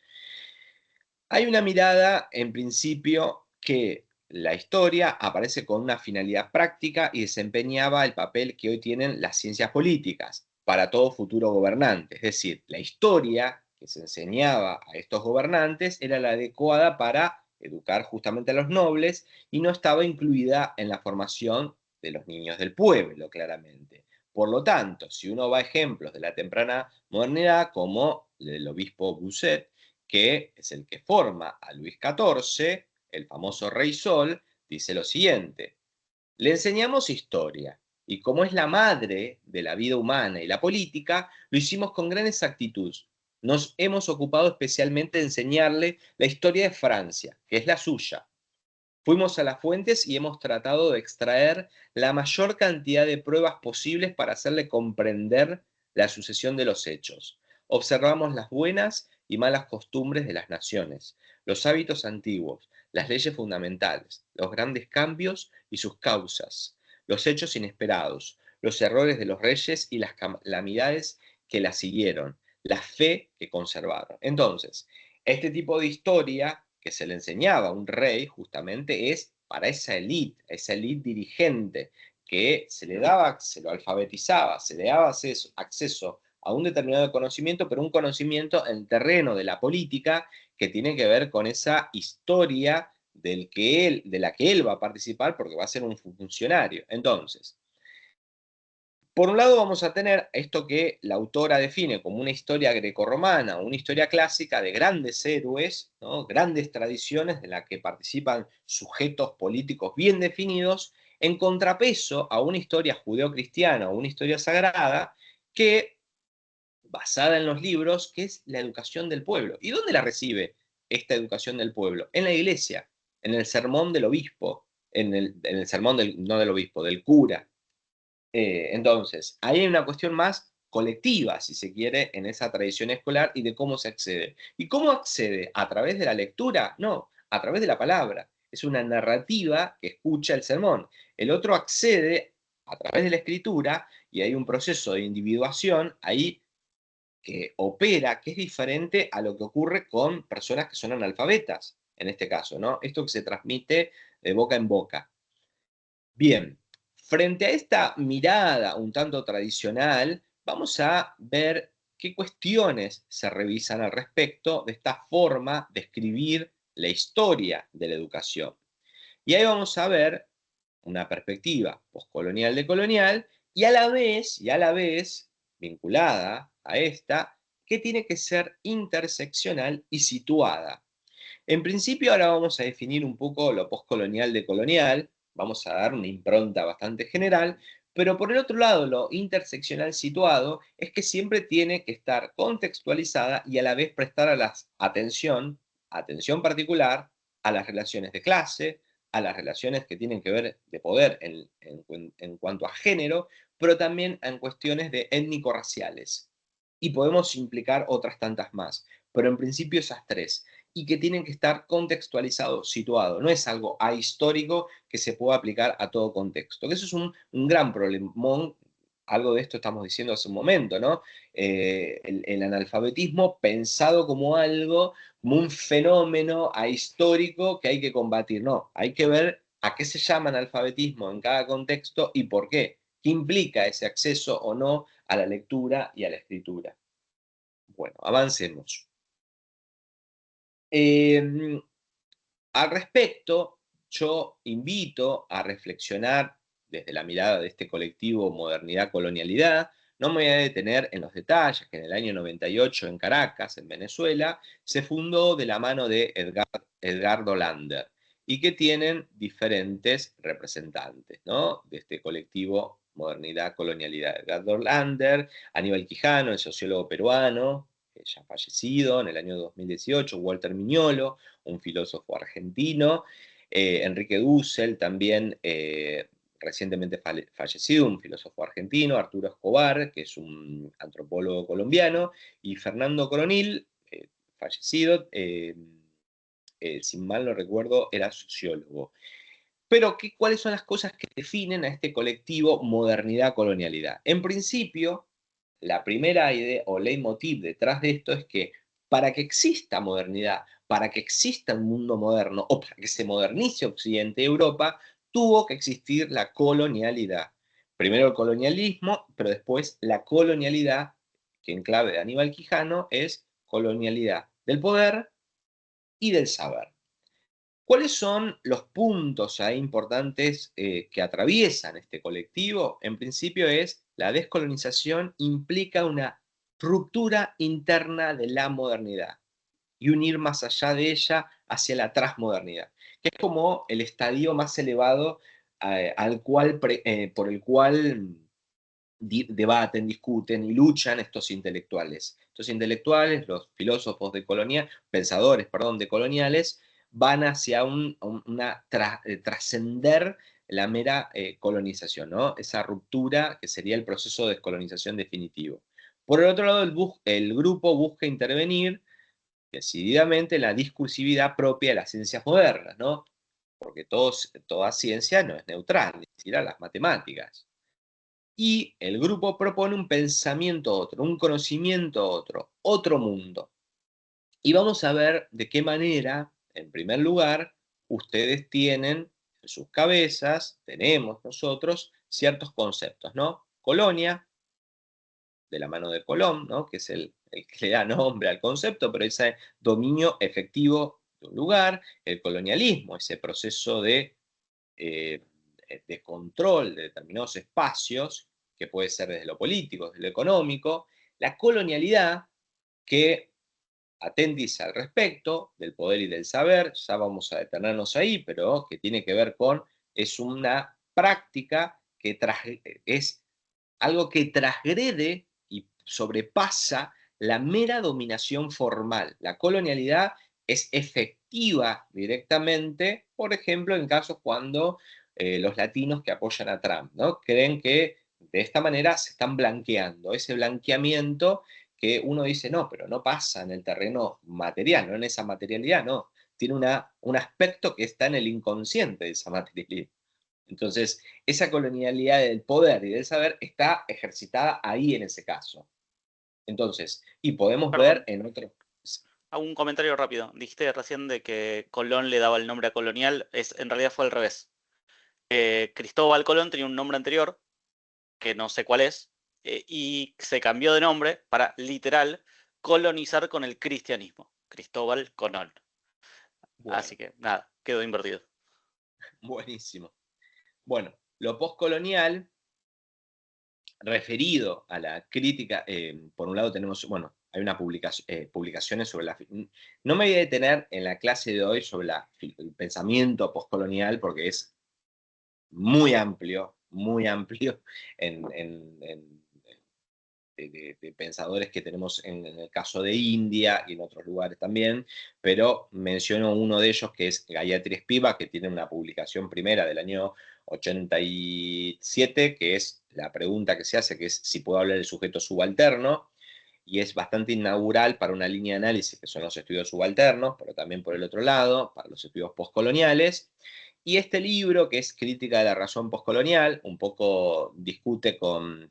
hay una mirada, en principio, que la historia aparece con una finalidad práctica y desempeñaba el papel que hoy tienen las ciencias políticas para todo futuro gobernante. Es decir, la historia que se enseñaba a estos gobernantes era la adecuada para educar justamente a los nobles y no estaba incluida en la formación de los niños del pueblo, claramente. Por lo tanto, si uno va a ejemplos de la temprana modernidad, como el obispo Bossuet, que es el que forma a Luis XIV, el famoso Rey Sol, dice lo siguiente: le enseñamos historia, y como es la madre de la vida humana y la política, lo hicimos con gran exactitud. Nos hemos ocupado especialmente de enseñarle la historia de Francia, que es la suya. Fuimos a las fuentes y hemos tratado de extraer la mayor cantidad de pruebas posibles para hacerle comprender la sucesión de los hechos. Observamos las buenas y malas costumbres de las naciones, los hábitos antiguos, las leyes fundamentales, los grandes cambios y sus causas, los hechos inesperados, los errores de los reyes y las calamidades que la siguieron, la fe que conservaron. Entonces, este tipo de historia que se le enseñaba a un rey justamente es para esa élite dirigente, que se le daba, se lo alfabetizaba, se le daba acceso a un determinado conocimiento, pero un conocimiento en el terreno de la política que tiene que ver con esa historia de la que él va a participar porque va a ser un funcionario. Entonces, por un lado vamos a tener esto que la autora define como una historia grecorromana, una historia clásica de grandes héroes, ¿no? Grandes tradiciones de las que participan sujetos políticos bien definidos, en contrapeso a una historia judeocristiana o una historia sagrada que, basada en los libros, que es la educación del pueblo. ¿Y dónde la recibe esta educación del pueblo? En la iglesia, en el sermón del obispo, en el sermón no del obispo, del cura. Entonces, ahí hay una cuestión más colectiva, si se quiere, en esa tradición escolar y de cómo se accede. ¿Y cómo accede? ¿A través de la lectura? No, a través de la palabra. Es una narrativa que escucha el sermón. El otro accede a través de la escritura y hay un proceso de individuación ahí que opera, que es diferente a lo que ocurre con personas que son analfabetas, en este caso, ¿no? Esto que se transmite de boca en boca. Bien, frente a esta mirada un tanto tradicional, vamos a ver qué cuestiones se revisan al respecto de esta forma de escribir la historia de la educación. Y ahí vamos a ver una perspectiva postcolonial de colonial y a la vez, vinculada a esta, que tiene que ser interseccional y situada. En principio, ahora vamos a definir un poco lo postcolonial de colonial, vamos a dar una impronta bastante general, pero por el otro lado, lo interseccional situado es que siempre tiene que estar contextualizada y a la vez prestar atención particular a las relaciones de clase, a las relaciones que tienen que ver de poder en cuanto a género, pero también en cuestiones de étnico-raciales. Y podemos implicar otras tantas más, pero en principio esas tres y que tienen que estar contextualizados, situados. No es algo ahistórico que se pueda aplicar a todo contexto. Que eso es un gran problemón. Algo de esto estamos diciendo hace un momento, ¿no? El analfabetismo pensado como algo, como un fenómeno ahistórico que hay que combatir. No, hay que ver a qué se llama analfabetismo en cada contexto y por qué. ¿Qué implica ese acceso o no a la lectura y a la escritura? Bueno, avancemos. Al respecto, yo invito a reflexionar desde la mirada de este colectivo Modernidad-Colonialidad. No me voy a detener en los detalles, que en el año 98 en Caracas, en Venezuela, se fundó de la mano de Edgardo Lander y que tienen diferentes representantes, ¿no?, de este colectivo Modernidad-Colonialidad. Edgardo Lander, Aníbal Quijano, el sociólogo peruano, ya fallecido en el año 2018, Walter Miñolo, un filósofo argentino, Enrique Dussel, también recientemente fallecido, un filósofo argentino, Arturo Escobar, que es un antropólogo colombiano, y Fernando Coronil, fallecido, si mal no recuerdo, era sociólogo. Pero, ¿cuáles son las cosas que definen a este colectivo modernidad-colonialidad? En principio, la primera idea o leitmotiv detrás de esto es que para que exista modernidad, para que exista un mundo moderno o para que se modernice Occidente y Europa, tuvo que existir la colonialidad. Primero el colonialismo, pero después la colonialidad, que en clave de Aníbal Quijano es colonialidad del poder y del saber. ¿Cuáles son los puntos ahí importantes que atraviesan este colectivo? En principio es la descolonización implica una ruptura interna de la modernidad y un ir más allá de ella hacia la transmodernidad, que es como el estadio más elevado por el cual debaten, discuten y luchan estos intelectuales. Estos intelectuales, los filósofos pensadores, perdón, decoloniales, van hacia trascender la mera colonización, ¿no? Esa ruptura que sería el proceso de descolonización definitivo. Por el otro lado, el grupo busca intervenir decididamente en la discursividad propia de las ciencias modernas, ¿no? Porque toda ciencia no es neutral, ni siquiera las matemáticas. Y el grupo propone un pensamiento otro, un conocimiento otro, otro mundo. Y vamos a ver de qué manera, en primer lugar, ustedes tienen en sus cabezas, tenemos nosotros, ciertos conceptos, ¿no? Colonia, de la mano de Colón, ¿no?, que es el que le da nombre al concepto, pero ese dominio efectivo de un lugar, el colonialismo, ese proceso de control de determinados espacios, que puede ser desde lo político, desde lo económico, la colonialidad, que atendiza al respecto del poder y del saber, ya vamos a detenernos ahí, pero que tiene que ver con, es una práctica que es algo que transgrede y sobrepasa la mera dominación formal. La colonialidad es efectiva directamente, por ejemplo, en casos cuando los latinos que apoyan a Trump, ¿no?, creen que de esta manera se están blanqueando. Ese blanqueamiento que uno dice, no, pero no pasa en el terreno material, no en esa materialidad, no. Tiene un aspecto que está en el inconsciente de esa materialidad. Entonces, esa colonialidad del poder y del saber está ejercitada ahí en ese caso. Entonces, y podemos ver Perdón, en otro... hago un comentario rápido. Dijiste recién de que Colón le daba el nombre a colonial, en realidad fue al revés. Cristóbal Colón tenía un nombre anterior, que no sé cuál es, y se cambió de nombre para, literal, colonizar con el cristianismo. Cristóbal Colón. Bueno, Así que, nada, quedó invertido. buenísimo. Bueno, lo postcolonial referido a la crítica, por un lado tenemos, bueno, hay una publicaciones sobre la... No me voy a detener en la clase de hoy sobre el pensamiento postcolonial, porque es muy amplio de pensadores que tenemos en el caso de India y en otros lugares también, pero menciono uno de ellos que es Gayatri Spivak, que tiene una publicación primera del año 87, que es la pregunta que se hace, que es si puedo hablar del sujeto subalterno, y es bastante inaugural para una línea de análisis que son los estudios subalternos, pero también por el otro lado, para los estudios postcoloniales. Y este libro, que es Crítica de la razón postcolonial, un poco discute con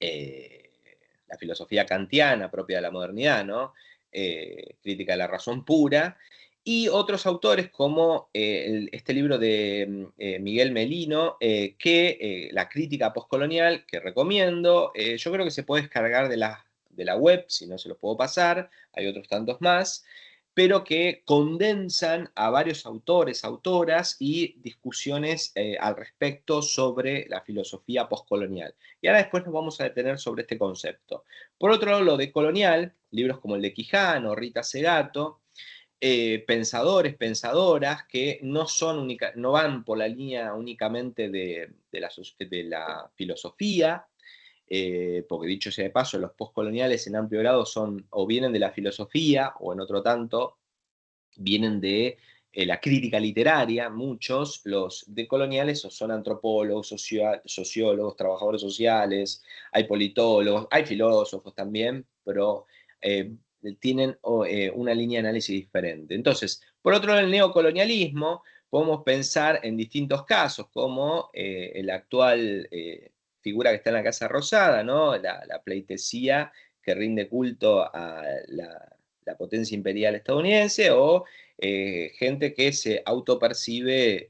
la filosofía kantiana propia de la modernidad, ¿no? Crítica de la razón pura, y otros autores como este libro de Miguel Melino, La crítica postcolonial, que recomiendo. Yo creo que se puede descargar de la web, si no se los puedo pasar, hay otros tantos más, pero que condensan a varios autores, autoras y discusiones al respecto sobre la filosofía postcolonial. Y ahora después nos vamos a detener sobre este concepto. Por otro lado, lo de colonial, libros como el de Quijano, Rita Segato, pensadores, pensadoras que no van por la línea únicamente de la filosofía, porque dicho sea de paso, los postcoloniales en amplio grado son o vienen de la filosofía o en otro tanto vienen de la crítica literaria. Muchos, los decoloniales, son antropólogos, sociólogos, trabajadores sociales, hay politólogos, hay filósofos también, pero tienen una línea de análisis diferente. Entonces, por otro lado, el neocolonialismo, podemos pensar en distintos casos, como el actual figura que está en la Casa Rosada, ¿no? La pleitesía que rinde culto a la potencia imperial estadounidense, o gente que se autopercibe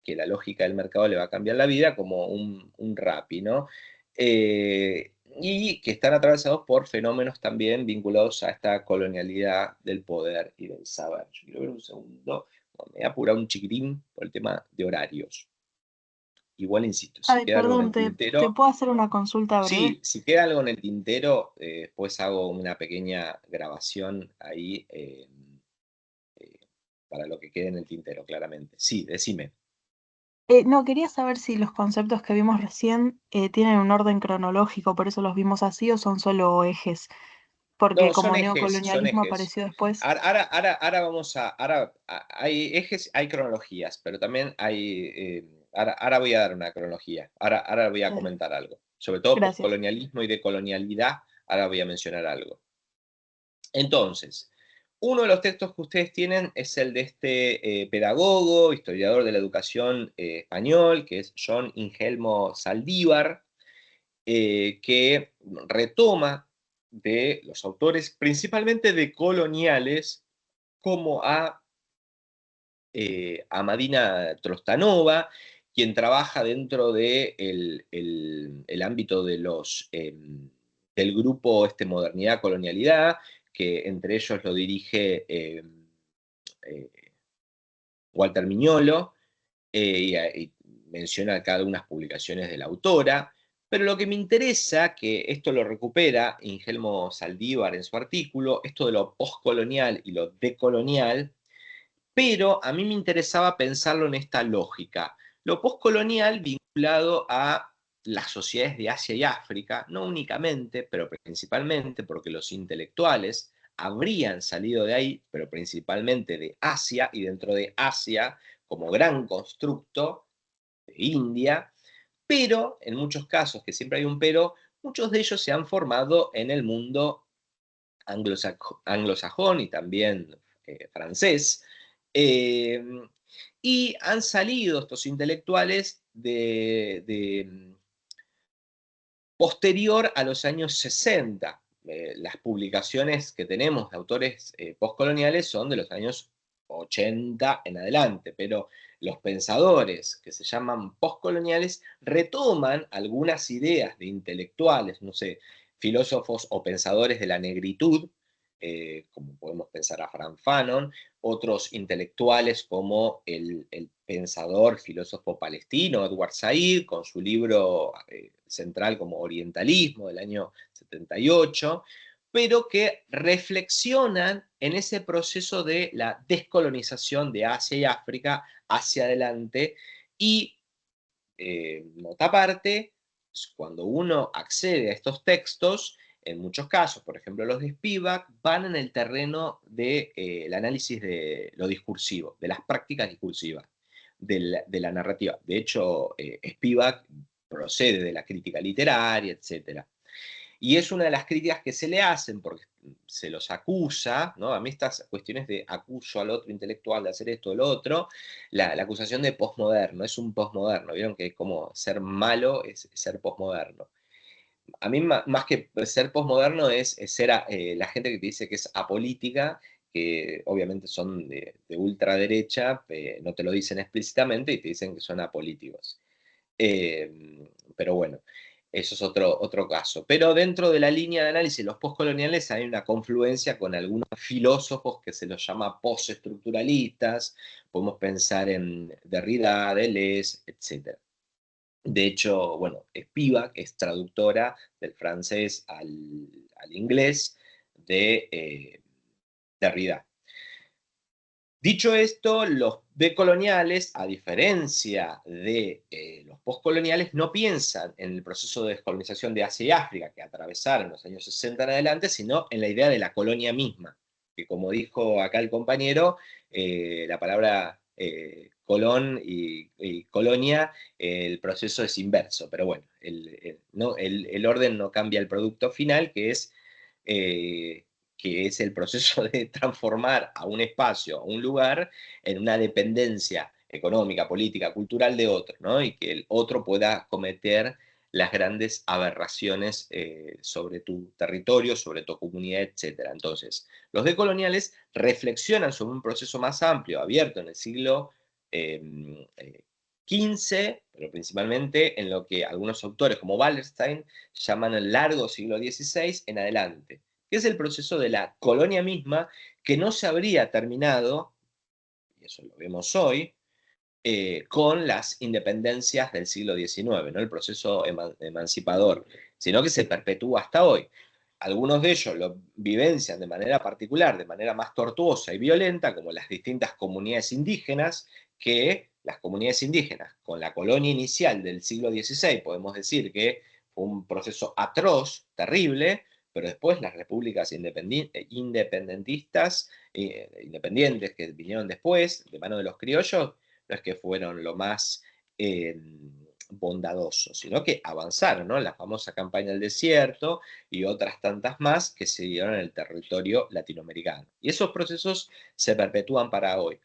que la lógica del mercado le va a cambiar la vida, como un Rappi, ¿no? Y que están atravesados por fenómenos también vinculados a esta colonialidad del poder y del saber. Yo quiero ver un segundo, me voy a apurar un chiquitín por el tema de horarios. Igual insisto, si Ay, queda algo en perdón, el ¿te tintero, puedo hacer una consulta breve? sí, si queda algo en el tintero, después hago una pequeña grabación ahí para lo que quede en el tintero, claramente. Sí, decime. No, quería saber si los conceptos que vimos recién tienen un orden cronológico, por eso los vimos así, o son solo ejes, porque No, son como ejes, son neocolonialismo ejes. apareció después. Ahora vamos hay ejes, hay cronologías, pero también ahora voy a dar una cronología. Ahora voy a Dale, comentar algo. Sobre todo gracias. poscolonialismo y decolonialidad, ahora voy a mencionar algo. Entonces, uno de los textos que ustedes tienen es el de este pedagogo, historiador de la educación español, que es John Ingelmo Saldívar, que retoma de los autores principalmente decoloniales, como a Madina Trostanova, quien trabaja dentro de el ámbito de del grupo Modernidad Colonialidad, que entre ellos lo dirige eh, Walter Miñolo, y menciona acá algunas publicaciones de la autora, pero lo que me interesa, que esto lo recupera Ingelmo Saldívar en su artículo, esto de lo postcolonial y lo decolonial, pero a mí me interesaba pensarlo en esta lógica. Lo postcolonial vinculado a las sociedades de Asia y África, no únicamente, pero principalmente porque los intelectuales habrían salido de ahí, pero principalmente de Asia, y dentro de Asia, como gran constructo, de India, pero en muchos casos, que siempre hay un pero, muchos de ellos se han formado en el mundo anglosajón y también francés, eh, y han salido estos intelectuales posterior a los años 60. Las publicaciones que tenemos de autores postcoloniales son de los años 80 en adelante, pero los pensadores que se llaman postcoloniales retoman algunas ideas de intelectuales, no sé, filósofos o pensadores de la negritud, como podemos pensar a Frank Fanon, otros intelectuales como el pensador, filósofo palestino Edward Said, con su libro central como Orientalismo del año 78, pero que reflexionan en ese proceso de la descolonización de Asia y África hacia adelante. Y, nota aparte, cuando uno accede a estos textos, en muchos casos, por ejemplo los de Spivak, van en el terreno del análisis de lo discursivo, de las prácticas discursivas, de la narrativa. De hecho, Spivak procede de la crítica literaria, etc. Y es una de las críticas que se le hacen porque se los acusa, ¿no? A mí estas cuestiones de acuso al otro intelectual de hacer esto o lo otro, la acusación de posmoderno, es un posmoderno, vieron que como ser malo es ser posmoderno. A mí más que ser posmoderno es ser la gente que te dice que es apolítica, que obviamente son de ultraderecha, no te lo dicen explícitamente y te dicen que son apolíticos. Pero bueno, eso es otro caso. Pero dentro de la línea de análisis de los postcoloniales hay una confluencia con algunos filósofos que se los llama postestructuralistas, podemos pensar en Derrida, Deleuze, etc. De hecho, bueno, Spivak es traductora del francés al inglés de Derrida. Dicho esto, los decoloniales, a diferencia de los postcoloniales, no piensan en el proceso de descolonización de Asia y África que atravesaron los años 60 en adelante, sino en la idea de la colonia misma, que como dijo acá el compañero, la palabra colón y colonia, el proceso es inverso, pero bueno, el orden no cambia el producto final, que es el proceso de transformar a un espacio, a un lugar, en una dependencia económica, política, cultural de otro, ¿no? Y que el otro pueda cometer las grandes aberraciones sobre tu territorio, sobre tu comunidad, etc. Entonces, los decoloniales reflexionan sobre un proceso más amplio, abierto en el siglo XV, pero principalmente en lo que algunos autores como Wallerstein llaman el largo siglo XVI en adelante, que es el proceso de la colonia misma, que no se habría terminado, y eso lo vemos hoy, con las independencias del siglo XIX, ¿no? El proceso emancipador, sino que se perpetúa hasta hoy. Algunos de ellos lo vivencian de manera particular, de manera más tortuosa y violenta, como las distintas comunidades indígenas, que las comunidades indígenas, con la colonia inicial del siglo XVI, podemos decir que fue un proceso atroz, terrible, pero después las repúblicas independentistas, independientes que vinieron después, de mano de los criollos, no es que fueron lo más bondadosos, sino que avanzaron, ¿no? La famosa campaña del desierto y otras tantas más que se dieron en el territorio latinoamericano. Y esos procesos se perpetúan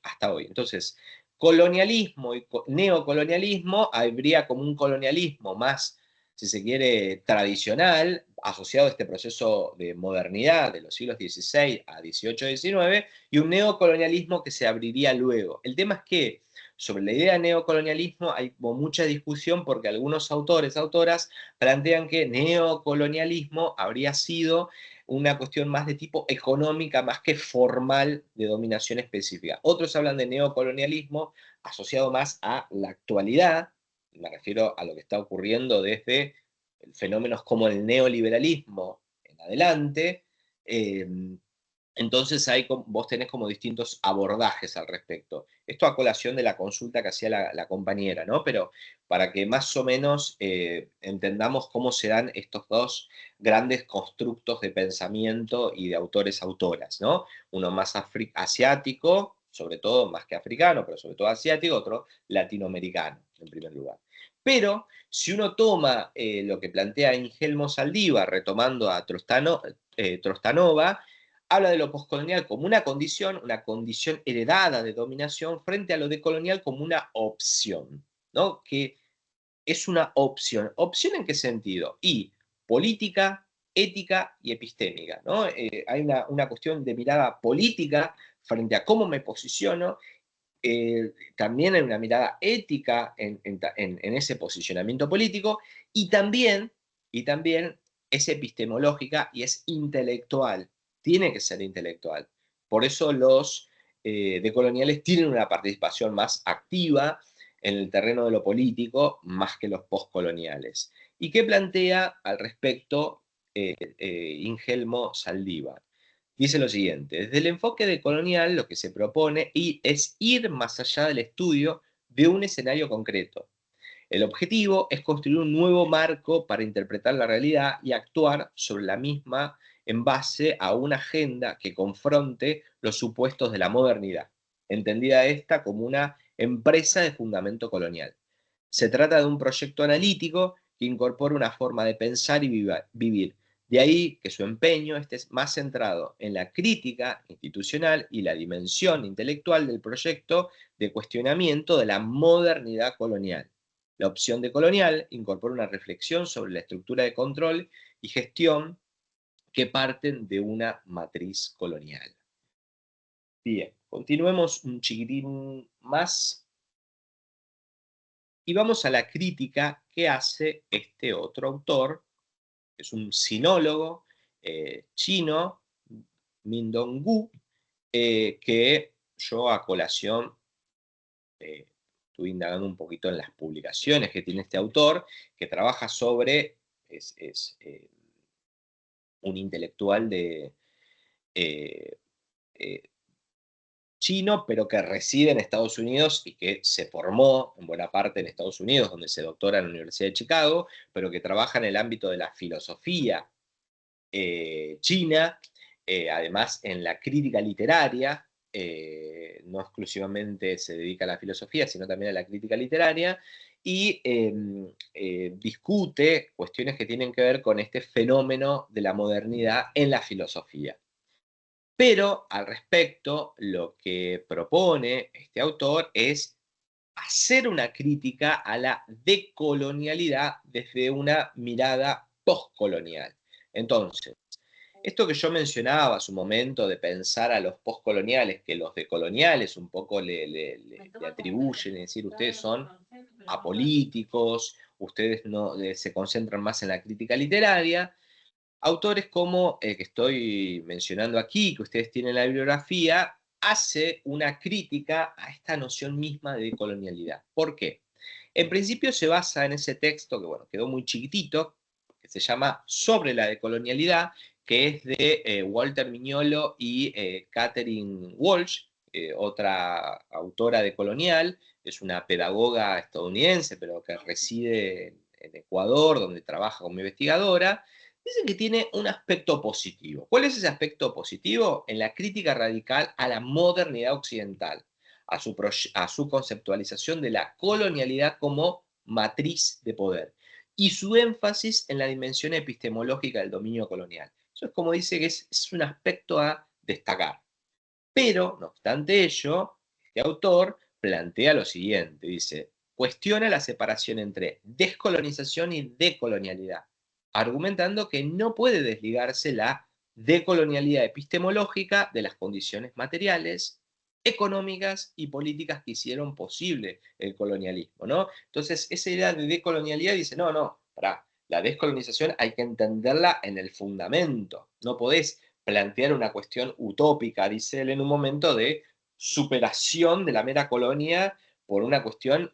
hasta hoy. Entonces, colonialismo y neocolonialismo, habría como un colonialismo más, si se quiere, tradicional, asociado a este proceso de modernidad de los siglos XVI a XVIII, XIX, y un neocolonialismo que se abriría luego. El tema es que sobre la idea de neocolonialismo hay mucha discusión porque algunos autores, autoras, plantean que neocolonialismo habría sido una cuestión más de tipo económica, más que formal de dominación específica. Otros hablan de neocolonialismo asociado más a la actualidad, me refiero a lo que está ocurriendo desde fenómenos como el neoliberalismo en adelante. Entonces vos tenés como distintos abordajes al respecto. Esto a colación de la consulta que hacía la compañera, ¿no? Pero para que más o menos entendamos cómo se dan estos dos grandes constructos de pensamiento y de autores-autoras, ¿no? Uno más asiático, sobre todo más que africano, pero sobre todo asiático, otro latinoamericano, en primer lugar. Pero si uno toma lo que plantea Ingelmo Saldívar, retomando a Trostanova, habla de lo postcolonial como una condición heredada de dominación frente a lo decolonial como una opción, ¿no? Que es una opción. ¿Opción en qué sentido? Y política, ética y epistémica, ¿no? Hay una cuestión de mirada política frente a cómo me posiciono. También hay una mirada ética en ese posicionamiento político y también es epistemológica y es intelectual. tiene que ser intelectual. Por eso los decoloniales tienen una participación más activa en el terreno de lo político, más que los postcoloniales. ¿Y qué plantea al respecto Ingelmo Saldívar? Dice lo siguiente: desde el enfoque decolonial lo que se propone es ir más allá del estudio de un escenario concreto. El objetivo es construir un nuevo marco para interpretar la realidad y actuar sobre la misma en base a una agenda que confronte los supuestos de la modernidad, entendida esta como una empresa de fundamento colonial. Se trata de un proyecto analítico que incorpora una forma de pensar y vivir. De ahí que su empeño esté más centrado en la crítica institucional y la dimensión intelectual del proyecto de cuestionamiento de la modernidad colonial. La opción decolonial incorpora una reflexión sobre la estructura de control y gestión que parten de una matriz colonial. Bien, continuemos un chiquitín más y vamos a la crítica que hace este otro autor, que es un sinólogo chino, Min Dong-gu, que yo a colación estuve indagando un poquito en las publicaciones que tiene este autor, que trabaja sobre, un intelectual de chino, pero que reside en Estados Unidos y que se formó en buena parte en Estados Unidos, donde se doctora en la Universidad de Chicago, pero que trabaja en el ámbito de la filosofía china, además en la crítica literaria, no exclusivamente se dedica a la filosofía, sino también a la crítica literaria, y discute cuestiones que tienen que ver con este fenómeno de la modernidad en la filosofía. Pero al respecto, lo que propone este autor es hacer una crítica a la decolonialidad desde una mirada postcolonial. Entonces, esto que yo mencionaba a su momento de pensar a los postcoloniales, que los decoloniales un poco le atribuyen, es decir, ustedes son apolíticos, ustedes no se concentran más en la crítica literaria. Autores como el que estoy mencionando aquí, que ustedes tienen en la bibliografía, hace una crítica a esta noción misma de colonialidad. ¿Por qué? En principio se basa en ese texto, que bueno, quedó muy chiquitito, que se llama Sobre la decolonialidad, que es de Walter Mignolo y Catherine Walsh, otra autora decolonial, es una pedagoga estadounidense, pero que reside en Ecuador, donde trabaja como investigadora. Dicen que tiene un aspecto positivo. ¿Cuál es ese aspecto positivo? En la crítica radical a la modernidad occidental, a su conceptualización de la colonialidad como matriz de poder y su énfasis en la dimensión epistemológica del dominio colonial. Eso es como dice que es un aspecto a destacar. Pero, no obstante ello, este autor plantea lo siguiente, dice, cuestiona la separación entre descolonización y decolonialidad, argumentando que no puede desligarse la decolonialidad epistemológica de las condiciones materiales, económicas y políticas que hicieron posible el colonialismo, ¿no? Entonces, esa idea de decolonialidad dice, no, pará, la descolonización hay que entenderla en el fundamento, no podés plantear una cuestión utópica, dice él en un momento, de superación de la mera colonia por una cuestión,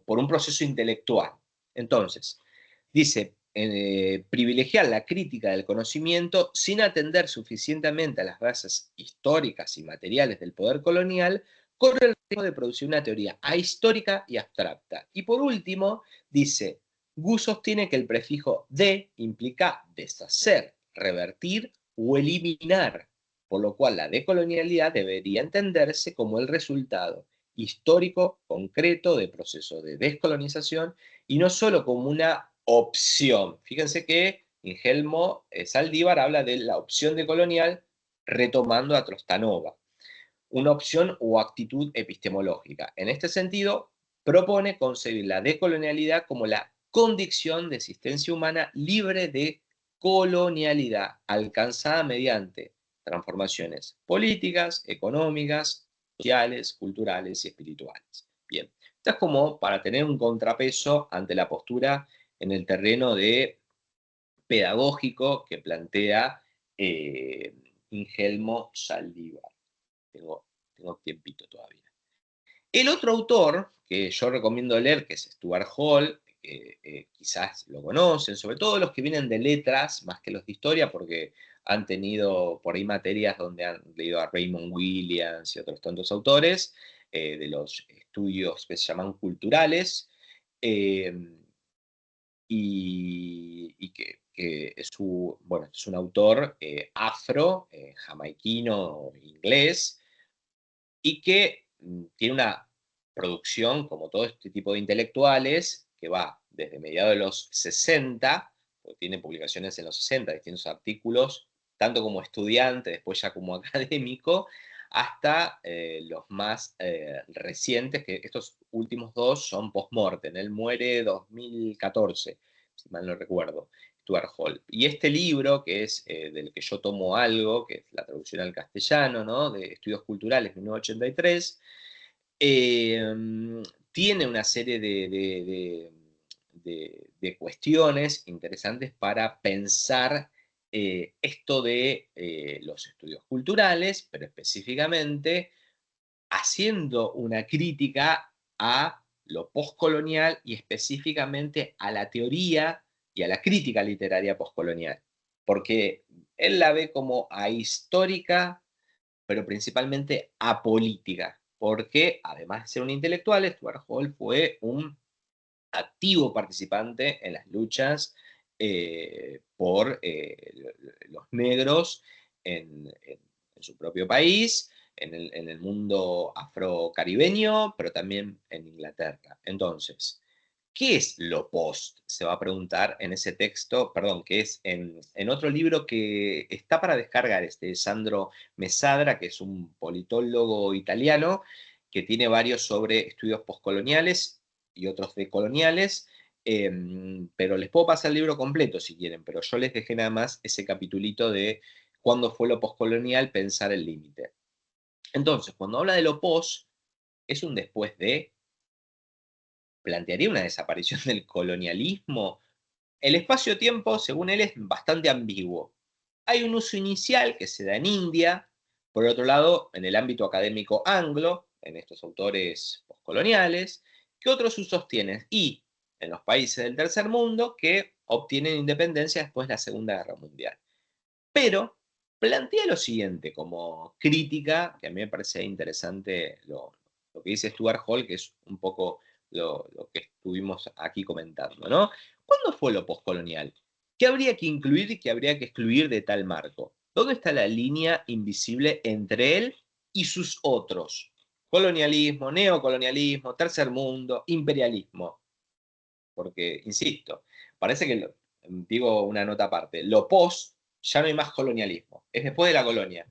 por un proceso intelectual. Entonces, dice, privilegiar la crítica del conocimiento sin atender suficientemente a las bases históricas y materiales del poder colonial, corre el riesgo de producir una teoría ahistórica y abstracta. Y por último, dice, Gu sostiene que el prefijo de implica deshacer, revertir o eliminar, por lo cual la decolonialidad debería entenderse como el resultado histórico concreto de procesos de descolonización y no solo como una opción. Fíjense que Ingelmo Saldívar habla de la opción decolonial retomando a Trostanova, una opción o actitud epistemológica. En este sentido, propone concebir la decolonialidad como la condición de existencia humana libre de colonialidad, alcanzada mediante transformaciones políticas, económicas, sociales, culturales y espirituales. Bien, esto es como para tener un contrapeso ante la postura en el terreno de pedagógico que plantea Ingelmo Saldívar. Tengo tiempito todavía. El otro autor que yo recomiendo leer, que es Stuart Hall, que quizás lo conocen, sobre todo los que vienen de letras más que los de historia, porque han tenido por ahí materias donde han leído a Raymond Williams y otros tantos autores, de los estudios que se llaman culturales, y que es un autor afro, jamaiquino, inglés, y que tiene una producción, como todo este tipo de intelectuales, que va desde mediados de los 60, porque tiene publicaciones en los 60, distintos artículos, tanto como estudiante, después ya como académico, hasta los más recientes, que estos últimos dos son post-mortem. Él muere 2014, si mal no recuerdo, Stuart Hall. Y este libro, que es del que yo tomo algo, que es la traducción al castellano, ¿no? De Estudios Culturales, 1983, tiene una serie de cuestiones interesantes para pensar esto de los estudios culturales, pero específicamente haciendo una crítica a lo postcolonial y específicamente a la teoría y a la crítica literaria postcolonial, porque él la ve como ahistórica, pero principalmente apolítica, porque además de ser un intelectual, Stuart Hall fue un activo participante en las luchas por los negros en su propio país, en el mundo afrocaribeño, pero también en Inglaterra. Entonces, ¿qué es lo post? Se va a preguntar en ese texto, perdón, que es en otro libro que está para descargar, Sandro Mesadra, que es un politólogo italiano, que tiene varios sobre estudios postcoloniales y otros decoloniales, pero les puedo pasar el libro completo si quieren, pero yo les dejé nada más ese capitulito de cuándo fue lo postcolonial, pensar el límite. Entonces, cuando habla de lo post, es un después de, plantearía una desaparición del colonialismo. El espacio-tiempo, según él, es bastante ambiguo. Hay un uso inicial que se da en India, por otro lado, en el ámbito académico anglo, en estos autores postcoloniales, que otros usos tienen, y en los países del tercer mundo que obtienen independencia después de la Segunda Guerra Mundial. Pero plantea lo siguiente como crítica, que a mí me parece interesante lo que dice Stuart Hall, que es un poco lo que estuvimos aquí comentando, ¿no? ¿Cuándo fue lo postcolonial? ¿Qué habría que incluir y qué habría que excluir de tal marco? ¿Dónde está la línea invisible entre él y sus otros? Colonialismo, neocolonialismo, tercer mundo, imperialismo. Porque, insisto, parece que, digo una nota aparte, lo post ya no hay más colonialismo, es después de la colonia.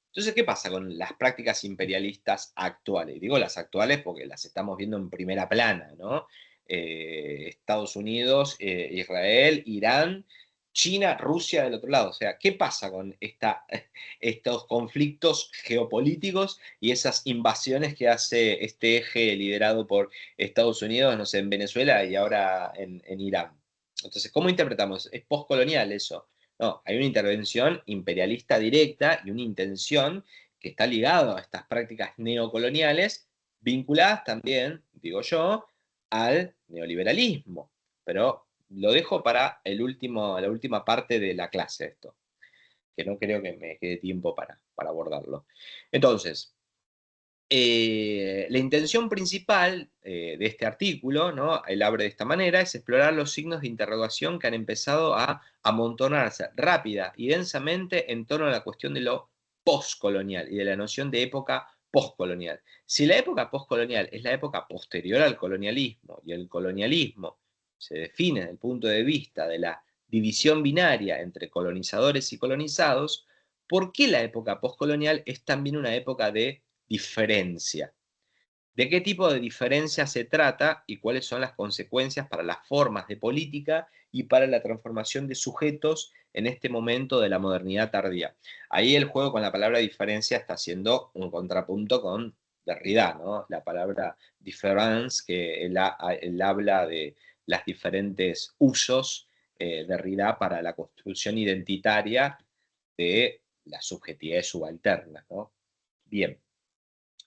Entonces, ¿qué pasa con las prácticas imperialistas actuales? Digo las actuales porque las estamos viendo en primera plana, ¿no? Estados Unidos, Israel, Irán, China, Rusia del otro lado. O sea, ¿qué pasa con estos conflictos geopolíticos y esas invasiones que hace este eje liderado por Estados Unidos, no sé, en Venezuela y ahora en Irán? Entonces, ¿cómo interpretamos? ¿Es postcolonial eso? No, hay una intervención imperialista directa y una intención que está ligada a estas prácticas neocoloniales, vinculadas también, digo yo, al neoliberalismo. Pero lo dejo para la última parte de la clase esto, que no creo que me quede tiempo para abordarlo. Entonces, la intención principal de este artículo, ¿no? Él abre de esta manera, es explorar los signos de interrogación que han empezado a amontonarse rápida y densamente en torno a la cuestión de lo postcolonial y de la noción de época postcolonial. Si la época postcolonial es la época posterior al colonialismo y el colonialismo se define desde el punto de vista de la división binaria entre colonizadores y colonizados, ¿por qué la época postcolonial es también una época de diferencia? ¿De qué tipo de diferencia se trata y cuáles son las consecuencias para las formas de política y para la transformación de sujetos en este momento de la modernidad tardía? Ahí el juego con la palabra diferencia está haciendo un contrapunto con Derrida, ¿no? La palabra difference, que él habla de los diferentes usos Derrida para la construcción identitaria de las subjetividades subalternas, ¿no? Bien.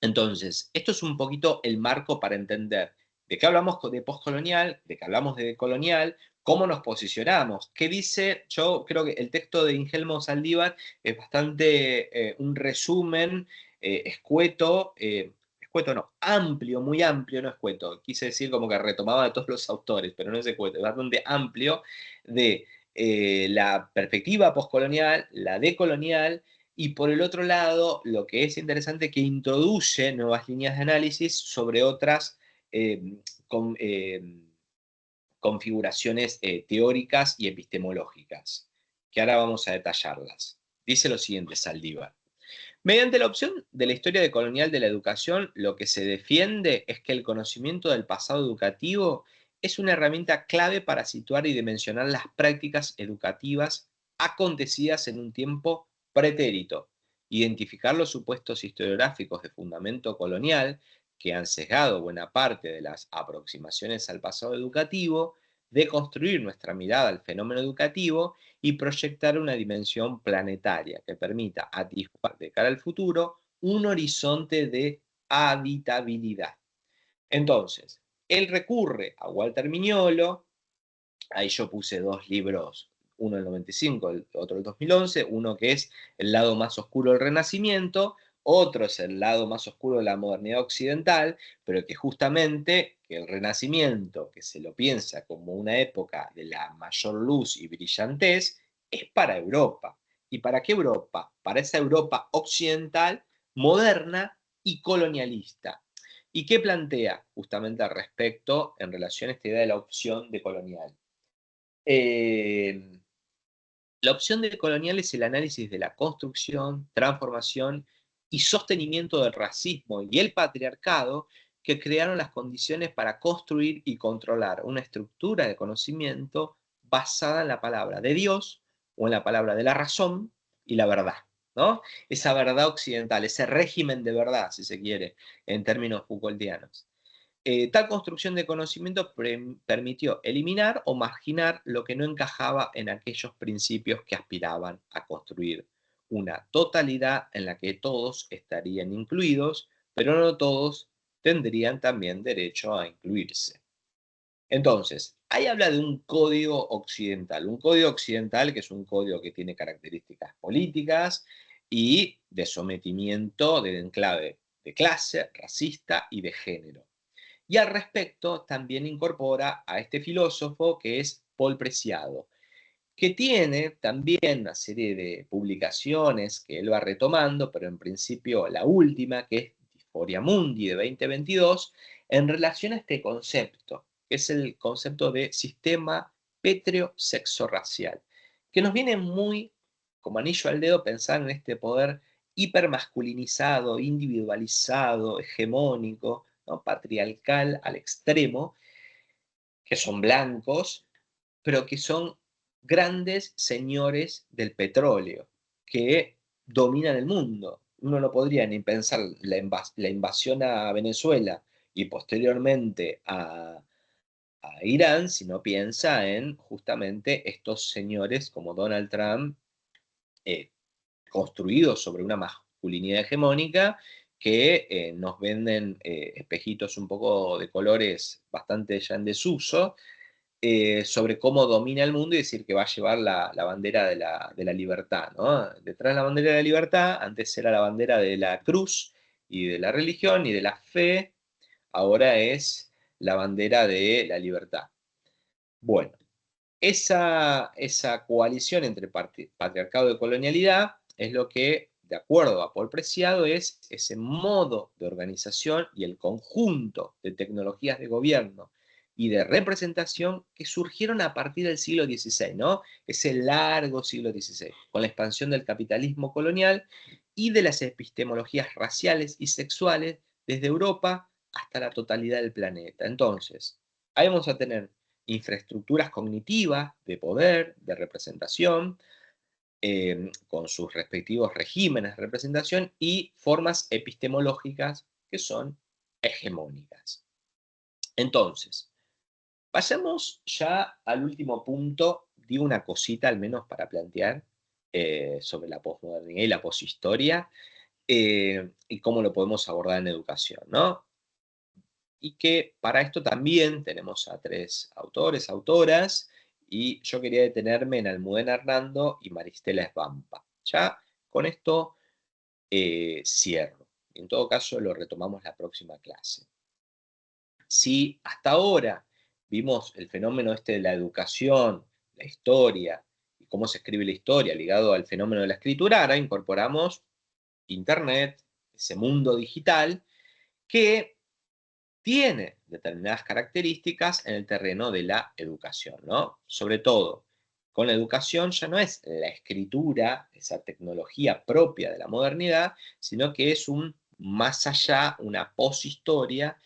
Entonces, esto es un poquito el marco para entender de qué hablamos de postcolonial, de qué hablamos de decolonial, cómo nos posicionamos. ¿Qué dice? Yo creo que el texto de Ingelmo Saldívar es bastante un resumen escueto, escueto no, amplio, muy amplio, no escueto. Quise decir como que retomaba de todos los autores, pero no es escueto, es bastante amplio de la perspectiva postcolonial, la decolonial, y por el otro lado, lo que es interesante es que introduce nuevas líneas de análisis sobre otras con, configuraciones teóricas y epistemológicas, que ahora vamos a detallarlas. Dice lo siguiente Saldívar. Mediante la opción de la historia decolonial de la educación, lo que se defiende es que el conocimiento del pasado educativo es una herramienta clave para situar y dimensionar las prácticas educativas acontecidas en un tiempo pretérito, identificar los supuestos historiográficos de fundamento colonial que han sesgado buena parte de las aproximaciones al pasado educativo, deconstruir nuestra mirada al fenómeno educativo y proyectar una dimensión planetaria que permita atisbar de cara al futuro un horizonte de habitabilidad. Entonces, él recurre a Walter Mignolo, ahí yo puse dos libros, uno del 95, el otro del 2011, uno que es El lado más oscuro del Renacimiento, otro es El lado más oscuro de la modernidad occidental, pero que justamente que el Renacimiento, que se lo piensa como una época de la mayor luz y brillantez, es para Europa. ¿Y para qué Europa? Para esa Europa occidental, moderna y colonialista. ¿Y qué plantea justamente al respecto en relación a esta idea de la opción decolonial? La opción decolonial es el análisis de la construcción, transformación y sostenimiento del racismo y el patriarcado que crearon las condiciones para construir y controlar una estructura de conocimiento basada en la palabra de Dios o en la palabra de la razón y la verdad, ¿no? Esa verdad occidental, ese régimen de verdad, si se quiere, en términos Foucaultianos. Tal construcción de conocimiento permitió eliminar o marginar lo que no encajaba en aquellos principios que aspiraban a construir una totalidad en la que todos estarían incluidos, pero no todos tendrían también derecho a incluirse. Entonces, ahí habla de un código occidental que es un código que tiene características políticas y de sometimiento de enclave de clase, racista y de género. Y al respecto también incorpora a este filósofo que es Paul Preciado, que tiene también una serie de publicaciones que él va retomando, pero en principio la última, que es Disforia Mundi de 2022, en relación a este concepto, que es el concepto de sistema pétreo sexorracial, que nos viene muy como anillo al dedo pensar en este poder hipermasculinizado, individualizado, hegemónico, ¿no? Patriarcal al extremo, que son blancos, pero que son grandes señores del petróleo, que dominan el mundo. Uno no podría ni pensar la invasión a Venezuela y posteriormente a Irán si no piensa en justamente estos señores como Donald Trump, construidos sobre una masculinidad hegemónica que nos venden espejitos un poco de colores bastante ya en desuso, sobre cómo domina el mundo y decir que va a llevar la bandera de la libertad, ¿no? Detrás de la bandera de la libertad, antes era la bandera de la cruz y de la religión y de la fe, ahora es la bandera de la libertad. Bueno, esa coalición entre patriarcado y colonialidad es lo que, de acuerdo a Paul Preciado, es ese modo de organización y el conjunto de tecnologías de gobierno y de representación que surgieron a partir del siglo XVI, ¿no? Ese largo siglo XVI, con la expansión del capitalismo colonial y de las epistemologías raciales y sexuales desde Europa hasta la totalidad del planeta. Entonces, ahí vamos a tener infraestructuras cognitivas de poder, de representación, con sus respectivos regímenes de representación y formas epistemológicas que son hegemónicas. Entonces, pasemos ya al último punto, digo una cosita al menos para plantear, sobre la posmodernidad y la poshistoria, y cómo lo podemos abordar en educación, ¿no? Y que para esto también tenemos a 3 autores, autoras, y yo quería detenerme en Almudena Hernando y Maristela Svampa. Ya con esto cierro. En todo caso, lo retomamos la próxima clase. Si hasta ahora vimos el fenómeno este de la educación, la historia, y cómo se escribe la historia ligado al fenómeno de la escritura, ahora incorporamos Internet, ese mundo digital, que tiene determinadas características en el terreno de la educación, ¿no? Sobre todo, con la educación ya no es la escritura, esa tecnología propia de la modernidad, sino que es un más allá, una poshistoria,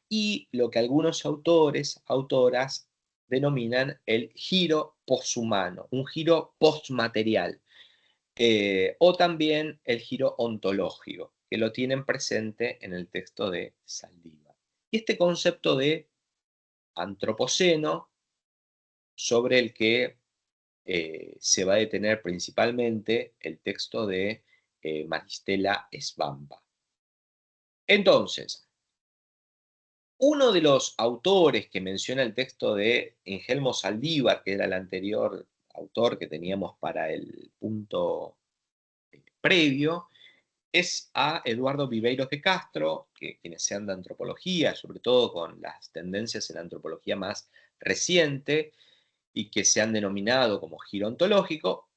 y lo que algunos autores, autoras, denominan el giro poshumano, un giro postmaterial, o también el giro ontológico, que lo tienen presente en el texto de Saldívar. Y este concepto de antropoceno, sobre el que se va a detener principalmente el texto de Maristela Svampa. Entonces, uno de los autores que menciona el texto de Engelmo Saldívar, que era el anterior autor que teníamos para el punto previo, es a Eduardo Viveiros de Castro, que quienes sean de antropología, sobre todo con las tendencias en la antropología más reciente, y que se han denominado como giro ontológico,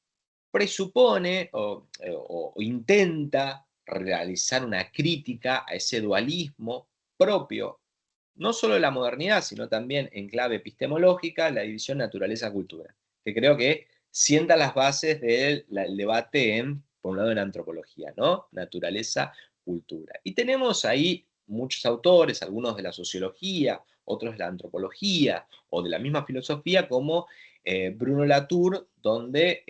presupone o intenta realizar una crítica a ese dualismo propio, no solo de la modernidad, sino también en clave epistemológica, la división naturaleza-cultura, que creo que sienta las bases del debate por un lado, en antropología, ¿no? Naturaleza, cultura. Y tenemos ahí muchos autores, algunos de la sociología, otros de la antropología o de la misma filosofía, como Bruno Latour, donde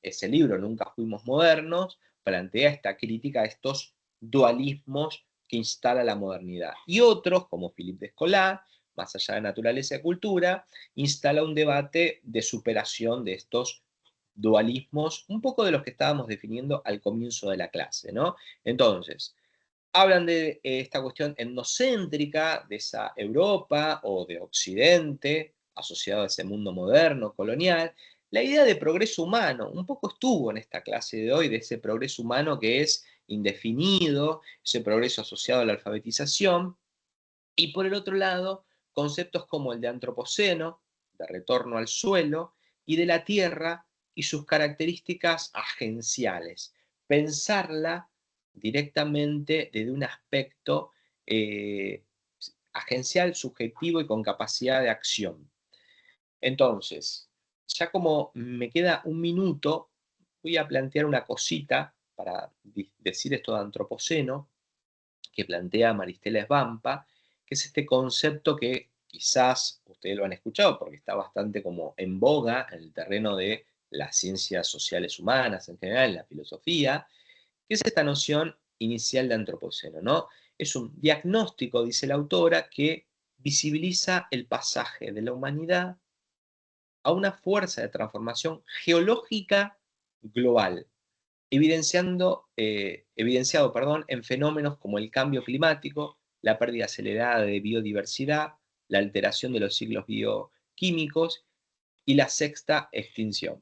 ese libro, Nunca fuimos modernos, plantea esta crítica a estos dualismos que instala la modernidad. Y otros, como Philippe Descola, más allá de naturaleza y cultura, instala un debate de superación de estos dualismos, un poco de los que estábamos definiendo al comienzo de la clase, ¿no? Entonces, hablan de esta cuestión etnocéntrica, de esa Europa o de Occidente, asociado a ese mundo moderno, colonial. La idea de progreso humano, un poco estuvo en esta clase de hoy, de ese progreso humano que es indefinido, ese progreso asociado a la alfabetización. Y por el otro lado, conceptos como el de antropoceno, de retorno al suelo, y de la tierra y sus características agenciales. Pensarla directamente desde un aspecto agencial, subjetivo y con capacidad de acción. Entonces, ya como me queda un minuto, voy a plantear una cosita para decir esto de antropoceno, que plantea Maristela Svampa, que es este concepto que quizás ustedes lo han escuchado porque está bastante como en boga en el terreno de las ciencias sociales humanas en general, en la filosofía, que es esta noción inicial de antropoceno, ¿no? Es un diagnóstico, dice la autora, que visibiliza el pasaje de la humanidad a una fuerza de transformación geológica global, evidenciado en fenómenos como el cambio climático, la pérdida acelerada de biodiversidad, la alteración de los ciclos bioquímicos y la sexta extinción.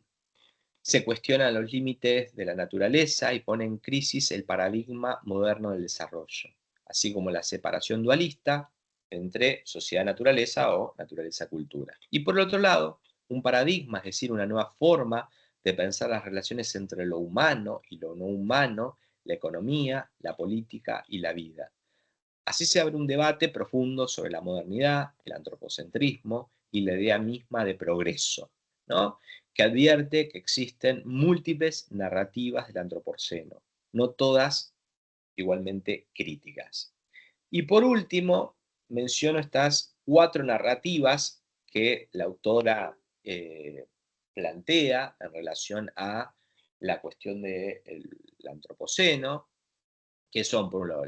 Se cuestionan los límites de la naturaleza y pone en crisis el paradigma moderno del desarrollo, así como la separación dualista entre sociedad-naturaleza o naturaleza-cultura. Y por el otro lado, un paradigma, es decir, una nueva forma de pensar las relaciones entre lo humano y lo no humano, la economía, la política y la vida. Así se abre un debate profundo sobre la modernidad, el antropocentrismo y la idea misma de progreso, ¿no? Que advierte que existen múltiples narrativas del antropoceno, no todas igualmente críticas. Y por último, menciono estas 4 narrativas que la autora plantea en relación a la cuestión del antropoceno, que son, por un lado,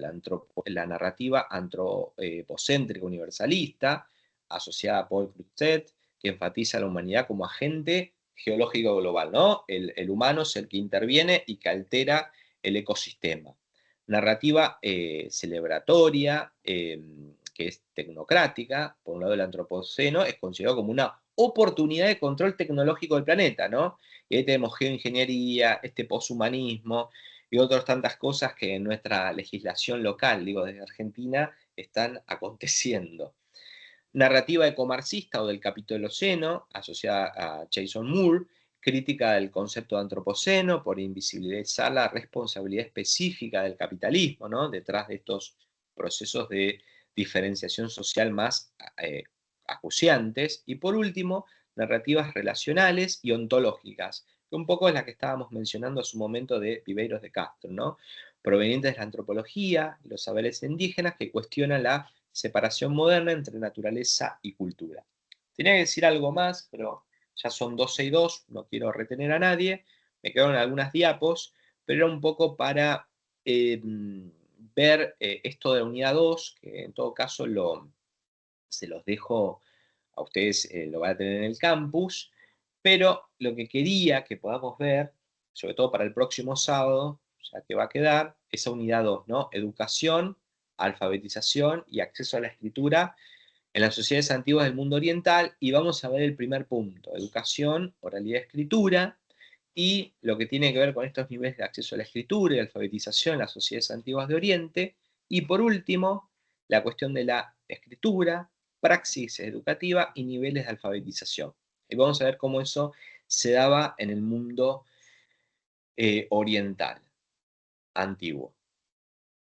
la narrativa antropocéntrica universalista, asociada a Paul Crutzet, que enfatiza a la humanidad como agente geológico global, ¿no? El humano es el que interviene y que altera el ecosistema. Narrativa celebratoria, que es tecnocrática, por un lado el antropoceno, es considerado como una oportunidad de control tecnológico del planeta, ¿no? Y ahí tenemos geoingeniería, poshumanismo y otras tantas cosas que en nuestra legislación local, digo desde Argentina, están aconteciendo. Narrativa ecomarxista o del Capitoloceno, asociada a Jason Moore, crítica del concepto de antropoceno por invisibilizar la responsabilidad específica del capitalismo, ¿no? Detrás de estos procesos de diferenciación social más acuciantes. Y por último, narrativas relacionales y ontológicas, que un poco es la que estábamos mencionando a su momento de Viveiros de Castro, ¿no? Provenientes de la antropología y los saberes indígenas que cuestionan la separación moderna entre naturaleza y cultura. Tenía que decir algo más, pero ya son 12 y 2, no quiero retener a nadie, me quedaron algunas diapos, pero era un poco para ver esto de la unidad 2, que en todo caso se los dejo a ustedes, lo van a tener en el campus, pero lo que quería que podamos ver, sobre todo para el próximo sábado, ya que va a quedar, esa unidad 2, ¿no? Educación, alfabetización y acceso a la escritura en las sociedades antiguas del mundo oriental, y vamos a ver el primer punto, educación, oralidad y escritura, y lo que tiene que ver con estos niveles de acceso a la escritura y alfabetización en las sociedades antiguas de Oriente, y por último, la cuestión de la escritura, praxis educativa y niveles de alfabetización. Y vamos a ver cómo eso se daba en el mundo oriental, antiguo.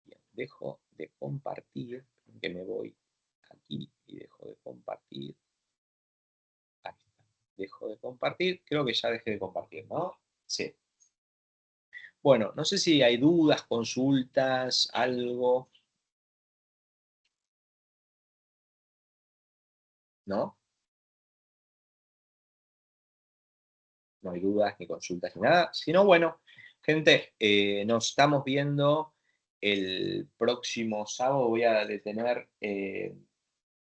Bien, dejo de compartir, que me voy aquí y dejo de compartir. Ahí está. Dejo de compartir, creo que ya dejé de compartir, ¿no? Sí. Bueno, no sé si hay dudas, consultas, algo. ¿No? No hay dudas, ni consultas, ni nada. Sino, bueno, gente, nos estamos viendo el próximo sábado. Voy a detener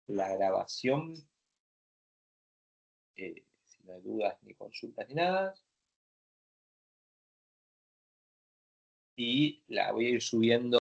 la grabación. Si no hay dudas, ni consultas, ni nada. Y la voy a ir subiendo.